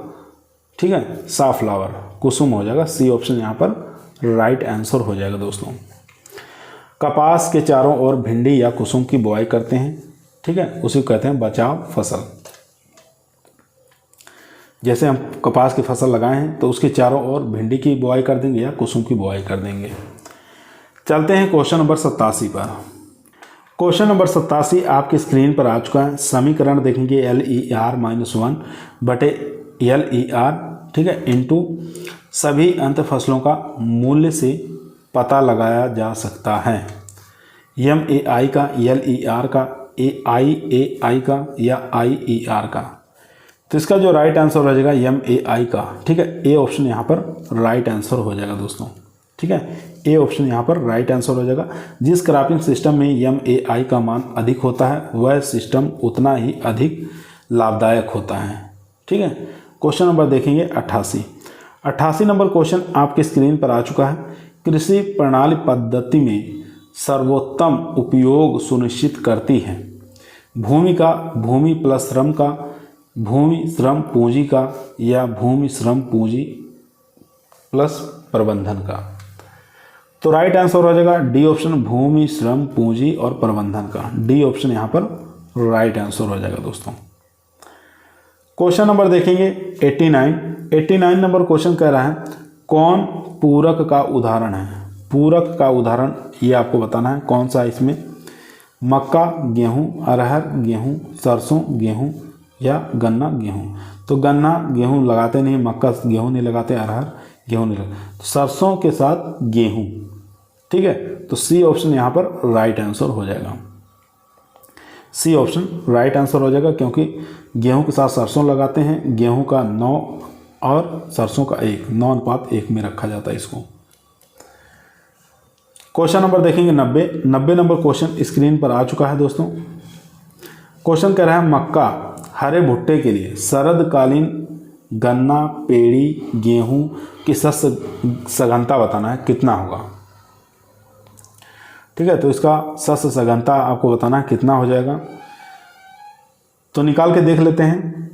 ठीक है, साफ्लावर, कुसुम हो जाएगा। सी ऑप्शन यहाँ पर राइट आंसर हो जाएगा दोस्तों। कपास के चारों ओर भिंडी या कुसुम की बुआई करते हैं। ठीक है, उसी को कहते हैं बचाव फसल। जैसे हम कपास की फसल लगाए हैं तो उसके चारों ओर भिंडी की बुआई कर देंगे या कुसुम की बुआई कर देंगे। चलते हैं क्वेश्चन नंबर 87 पर। क्वेश्चन नंबर 87 आपकी स्क्रीन पर आ चुका है। समीकरण देखेंगे LER-1 बटे LER, ठीक है, इंटू सभी अंत फसलों का मूल्य से पता लगाया जा सकता है। MAI का, LER का, AIAI का या IER का। तो इसका जो राइट आंसर हो जाएगा MAI का। ठीक है, ए ऑप्शन यहाँ पर राइट आंसर हो जाएगा दोस्तों। ठीक है, ए ऑप्शन यहाँ पर राइट आंसर हो जाएगा। जिस क्रॉपिंग सिस्टम में MAI का मान अधिक होता है वह सिस्टम उतना ही अधिक लाभदायक होता है। ठीक है, क्वेश्चन नंबर देखेंगे 88 नंबर क्वेश्चन आपके स्क्रीन पर आ चुका है। कृषि प्रणाली पद्धति में सर्वोत्तम उपयोग सुनिश्चित करती है। भूमि प्लस श्रम का भूमि श्रम पूंजी का या भूमि श्रम पूंजी प्लस प्रबंधन का। तो राइट आंसर हो जाएगा डी ऑप्शन, भूमि श्रम पूंजी और प्रबंधन का। डी ऑप्शन यहाँ पर राइट आंसर हो जाएगा दोस्तों। क्वेश्चन नंबर देखेंगे 89 नंबर क्वेश्चन कह रहा है कौन पूरक का उदाहरण है। पूरक का उदाहरण ये आपको बताना है कौन सा है इसमें, मक्का गेहूं, अरहर गेहूं, सरसों गेहूं या गन्ना गेहूं। तो गन्ना गेहूं लगाते नहीं, मक्का गेहूं नहीं लगाते, अरहर गेहूं नहीं लगाते, तो सरसों के साथ गेहूं। ठीक है, तो सी ऑप्शन यहाँ पर राइट आंसर हो जाएगा। सी ऑप्शन राइट आंसर हो जाएगा क्योंकि गेहूं के साथ सरसों लगाते हैं। गेहूं का 9 और सरसों का 1, 9:1 में रखा जाता है इसको। क्वेश्चन नंबर देखेंगे 90 नंबर क्वेश्चन स्क्रीन पर आ चुका है दोस्तों। क्वेश्चन कह रहा है मक्का हरे भुट्टे के लिए शरदकालीन गन्ना, पेड़ी, गेहूं की शस्य सघनता बताना है, कितना होगा। ठीक है, तो इसका शस्य सघनता आपको बताना है कितना हो जाएगा। तो निकाल के देख लेते हैं।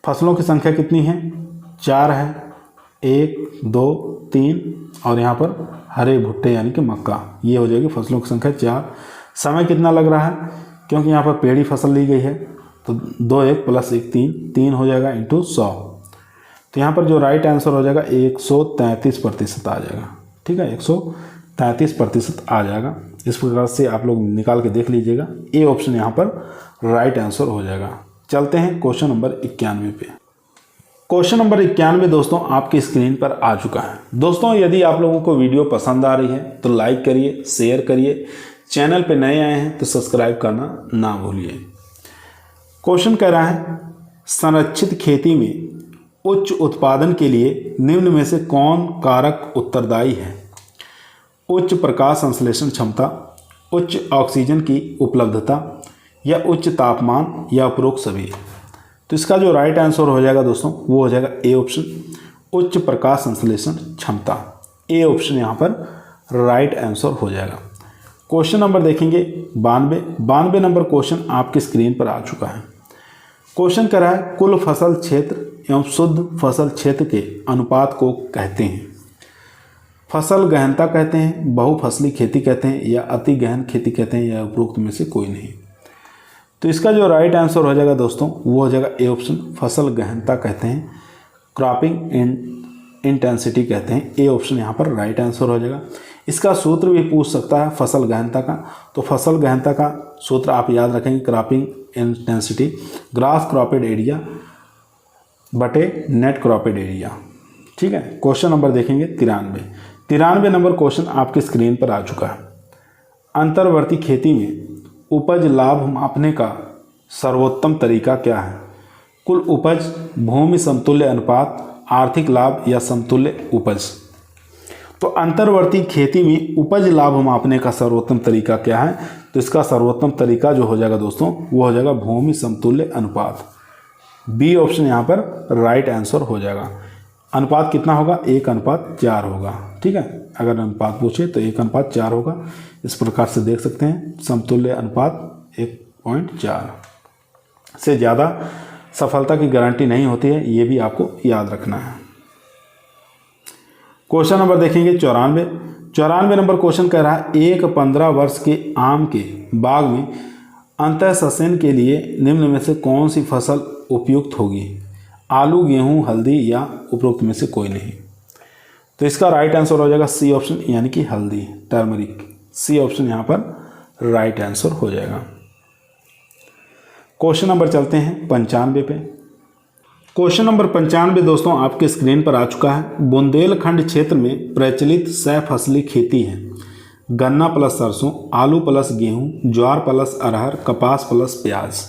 फसलों की संख्या कितनी है, 4 है, 1 2 3 और यहाँ पर हरे भुट्टे यानी कि मक्का, ये हो जाएगी फसलों की संख्या 4। समय कितना लग रहा है, क्योंकि यहाँ पर पेड़ी फसल ली गई है तो 2 1 + 1 3 हो जाएगा इंटू 100। तो यहाँ पर जो राइट आंसर हो जाएगा 133% आ जाएगा। ठीक है, 133% आ जाएगा। इस प्रकार से आप लोग निकाल के देख लीजिएगा। ए ऑप्शन यहाँ पर राइट आंसर हो जाएगा। चलते हैं क्वेश्चन नंबर 91 पे। क्वेश्चन नंबर 91 दोस्तों आपकी स्क्रीन पर आ चुका है। दोस्तों यदि आप लोगों को वीडियो पसंद आ रही है तो लाइक करिए, शेयर करिए, चैनल पे नए आए हैं तो सब्सक्राइब करना ना भूलिए। क्वेश्चन कह रहा है संरक्षित खेती में उच्च उत्पादन के लिए निम्न में से कौन कारक उत्तरदायी है। उच्च प्रकाश संश्लेषण क्षमता, उच्च ऑक्सीजन की उपलब्धता या उच्च तापमान या उपरोक्त सभी। तो इसका जो राइट आंसर हो जाएगा दोस्तों वो हो जाएगा ए ऑप्शन, उच्च प्रकाश संश्लेषण क्षमता। ए ऑप्शन यहाँ पर राइट आंसर हो जाएगा। क्वेश्चन नंबर देखेंगे 92 नंबर क्वेश्चन आपकी स्क्रीन पर आ चुका है। क्वेश्चन कर रहा है कुल फसल क्षेत्र एवं शुद्ध फसल क्षेत्र के अनुपात को कहते हैं। फसल गहनता कहते हैं, बहुफसली खेती कहते हैं या अति गहन खेती कहते हैं या उपरोक्त में से कोई नहीं। तो इसका जो राइट आंसर हो जाएगा दोस्तों वो हो जाएगा ए ऑप्शन, फसल गहनता कहते हैं, क्रॉपिंग इंटेंसिटी कहते हैं। ए ऑप्शन यहाँ पर राइट आंसर हो जाएगा। इसका सूत्र भी पूछ सकता है फसल गहनता का, तो फसल गहनता का सूत्र आप याद रखेंगे, क्रॉपिंग इंटेंसिटी ग्रास क्रॉपेड एरिया बटे नेट क्रॉपेड एरिया। ठीक है, क्वेश्चन नंबर देखेंगे 93 नंबर क्वेश्चन आपके स्क्रीन पर आ चुका है। अंतर्वर्ती खेती में उपज लाभ मापने का सर्वोत्तम तरीका क्या है। कुल उपज, भूमि समतुल्य अनुपात, आर्थिक लाभ या समतुल्य उपज। तो अंतर्वर्ती खेती में उपज लाभ मापने का सर्वोत्तम तरीका क्या है, तो इसका सर्वोत्तम तरीका जो हो जाएगा दोस्तों वो हो जाएगा भूमि समतुल्य अनुपात। बी ऑप्शन यहाँ पर राइट आंसर हो जाएगा। अनुपात कितना होगा, 1:4 होगा। ठीक है, अगर अनुपात पूछे तो 1:4 होगा। इस प्रकार से देख सकते हैं समतुल्य अनुपात 1.4 से ज़्यादा सफलता की गारंटी नहीं होती है, ये भी आपको याद रखना है। क्वेश्चन नंबर देखेंगे 94 नंबर क्वेश्चन कह रहा है एक 15 वर्ष के आम के बाग में अंतःसंचयन के लिए निम्न में से कौन सी फसल उपयुक्त होगी। आलू, गेहूं, हल्दी या उपरोक्त में से कोई नहीं। तो इसका राइट आंसर हो जाएगा सी ऑप्शन यानी कि हल्दी, टर्मरिक। सी ऑप्शन यहाँ पर राइट आंसर हो जाएगा। क्वेश्चन नंबर चलते हैं 95 पे। क्वेश्चन नंबर 95 दोस्तों आपके स्क्रीन पर आ चुका है। बुंदेलखंड क्षेत्र में प्रचलित 6 फसली खेती है। गन्ना प्लस सरसों, आलू प्लस गेहूं, ज्वार प्लस अरहर, कपास प्लस प्याज।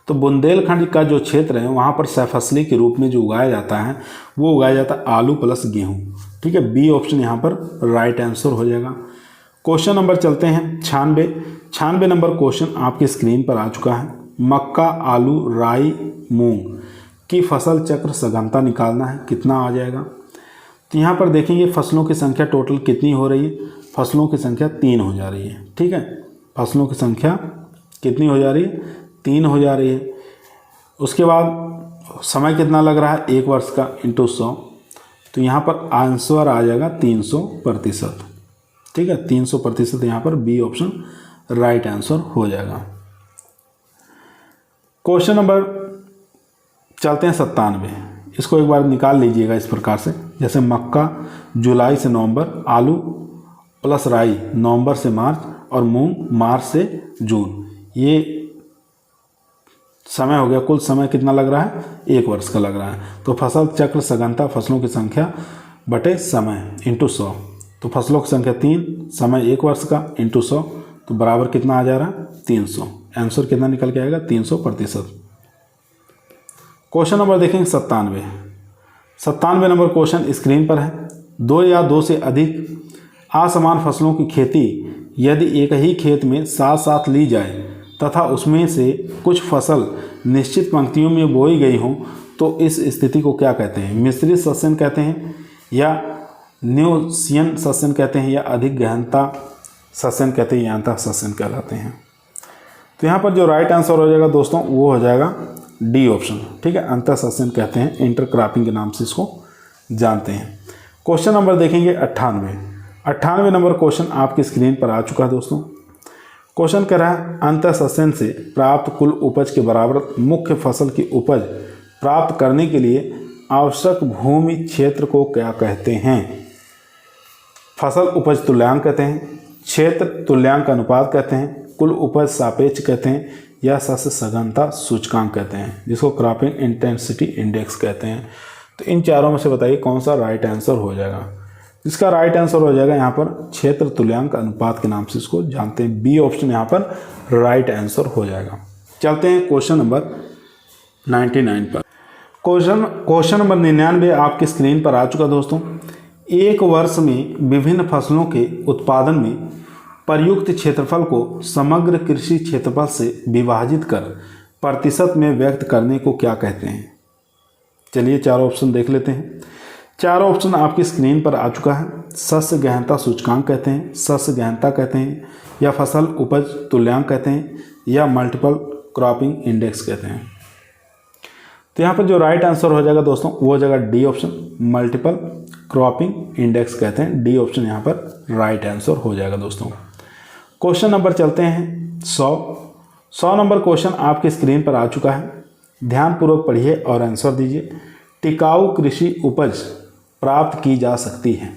तो बुंदेलखंड का जो क्षेत्र है वहाँ पर सहफसली के रूप में जो उगाया जाता है वो उगाया जाता है आलू प्लस गेहूं। ठीक है, बी ऑप्शन यहाँ पर राइट आंसर हो जाएगा। क्वेश्चन नंबर चलते हैं 96 नंबर क्वेश्चन आपकी स्क्रीन पर आ चुका है। मक्का, आलू, राई, मूंग की फसल चक्र सघनता निकालना है, कितना आ जाएगा। तो यहाँ पर देखेंगे फसलों की संख्या टोटल कितनी हो रही है। फसलों की संख्या 3 हो जा रही है। ठीक है, फसलों की संख्या कितनी हो जा रही है, 3 हो जा रही है। उसके बाद समय कितना लग रहा है 1 वर्ष का इंटू 100, तो यहाँ पर आंसर आ जाएगा 300%। ठीक है, 300% यहाँ पर बी ऑप्शन राइट आंसर हो जाएगा। क्वेश्चन नंबर चलते हैं 97। इसको एक बार निकाल लीजिएगा इस प्रकार से, जैसे मक्का जुलाई से नवंबर, आलू प्लस राई नवंबर से मार्च और मूंग मार्च से जून। ये समय हो गया। कुल समय कितना लग रहा है 1 वर्ष का लग रहा है। तो फसल चक्र सघनता फसलों की संख्या बटे समय इंटू 100, तो फसलों की संख्या 3, समय 1 वर्ष का इंटू 100, तो बराबर कितना आ जा रहा है 300। आंसर कितना निकल के आएगा 300%। क्वेश्चन नंबर देखेंगे 97। 97 नंबर क्वेश्चन स्क्रीन पर है। 2 या 2 से अधिक असमान फसलों की खेती यदि एक ही खेत में साथ साथ ली जाए तथा उसमें से कुछ फसल निश्चित पंक्तियों में बोई गई हों, तो इस स्थिति को क्या कहते हैं? मिश्रित सस्यन कहते हैं, या न्यूसियन सस्यन कहते हैं, या अधिक गहनता सस्यन कहते हैं, या अंतः सस्यन कहलाते हैं। तो यहाँ पर जो राइट आंसर हो जाएगा दोस्तों वो हो जाएगा डी ऑप्शन। ठीक है, अंतः सस्यन कहते हैं, इंटरक्रॉपिंग के नाम से इसको जानते हैं। क्वेश्चन नंबर देखेंगे 98। 98 नंबर क्वेश्चन आपकी स्क्रीन पर आ चुका है दोस्तों। क्वेश्चन कह रहा है अंतः सस्यन से प्राप्त कुल उपज के बराबर मुख्य फसल की उपज प्राप्त करने के लिए आवश्यक भूमि क्षेत्र को क्या कहते हैं? फसल उपज तुल्यांक कहते हैं, क्षेत्र तुल्यांक अनुपात कहते हैं, कुल उपज सापेक्ष कहते हैं, या सस्य सघनता सूचकांक कहते हैं, जिसको क्रॉपिंग इंटेंसिटी इंडेक्स कहते हैं। तो इन चारों में से बताइए कौन सा राइट आंसर हो जाएगा? इसका राइट आंसर हो जाएगा यहाँ पर क्षेत्र तुल्यांक अनुपात के नाम से इसको जानते हैं। बी ऑप्शन यहाँ पर राइट आंसर हो जाएगा। चलते हैं क्वेश्चन नंबर 99 पर। क्वेश्चन नंबर 99 आपकी स्क्रीन पर आ चुका दोस्तों। एक वर्ष में विभिन्न फसलों के उत्पादन में प्रयुक्त क्षेत्रफल को समग्र कृषि क्षेत्रफल से विभाजित कर प्रतिशत में व्यक्त करने को क्या कहते हैं? चलिए चारों ऑप्शन देख लेते हैं। चारों ऑप्शन आपकी स्क्रीन पर आ चुका है। सस्य गहनता सूचकांक कहते हैं, सस्य गहनता कहते हैं, या फसल उपज तुल्यांक कहते हैं, या मल्टीपल क्रॉपिंग इंडेक्स कहते हैं। तो यहाँ पर जो राइट आंसर हो जाएगा दोस्तों वो हो जाएगा D option, multiple cropping index कहते हैं। डी ऑप्शन यहाँ पर राइट आंसर हो जाएगा दोस्तों। क्वेश्चन नंबर चलते हैं 100 नंबर क्वेश्चन आपकी स्क्रीन पर आ चुका है। ध्यानपूर्वक पढ़िए और आंसर दीजिए। टिकाऊ कृषि उपज प्राप्त की जा सकती है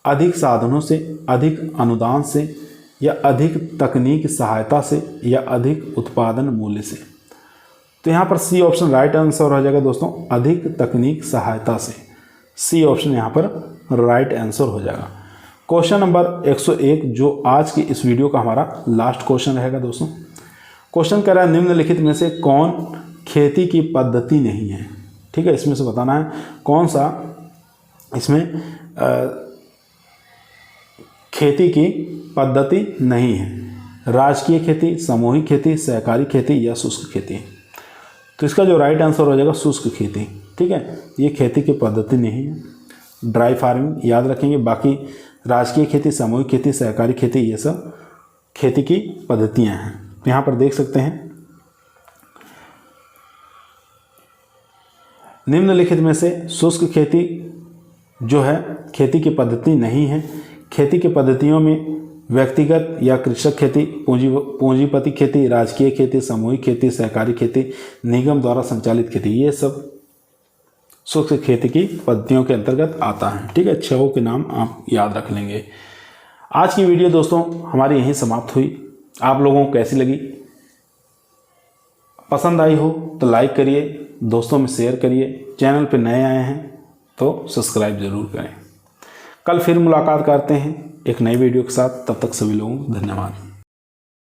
अधिक साधनों से, अधिक अनुदान से, या अधिक तकनीक सहायता से, या अधिक उत्पादन मूल्य से। तो यहाँ पर सी ऑप्शन राइट आंसर हो जाएगा दोस्तों, अधिक तकनीक सहायता से। सी ऑप्शन यहाँ पर राइट आंसर हो जाएगा। क्वेश्चन नंबर 101 जो आज की इस वीडियो का हमारा लास्ट क्वेश्चन रहेगा दोस्तों। क्वेश्चन कह रहा है निम्नलिखित में से कौन खेती की पद्धति नहीं है? ठीक है, इसमें से बताना है कौन सा इसमें खेती की पद्धति नहीं है। राजकीय खेती, सामूहिक खेती, सहकारी खेती, या शुष्क खेती। तो इसका जो राइट आंसर हो जाएगा शुष्क खेती। ठीक है, ये खेती की पद्धति नहीं है। ड्राई फार्मिंग याद रखेंगे, बाकी राजकीय खेती, सामूहिक खेती, सहकारी खेती ये सब खेती की पद्धतियां हैं। तो यहाँ पर देख सकते हैं निम्नलिखित में से शुष्क खेती जो है खेती की पद्धति नहीं है। खेती की पद्धतियों में व्यक्तिगत या कृषक खेती, पूंजीपति खेती, राजकीय खेती, सामूहिक खेती, सहकारी खेती, निगम द्वारा संचालित खेती, ये सब शुष्क खेती की पद्धतियों के अंतर्गत आता है। ठीक है, 6 के नाम आप याद रख लेंगे। आज की वीडियो दोस्तों हमारी यहीं समाप्त हुई। आप लोगों को कैसी लगी? पसंद आई हो तो लाइक करिए, दोस्तों में शेयर करिए। चैनल पर नए आए हैं तो सब्सक्राइब जरूर करें। कल फिर मुलाकात करते हैं एक नई वीडियो के साथ। तब तक सभी लोगों को धन्यवाद।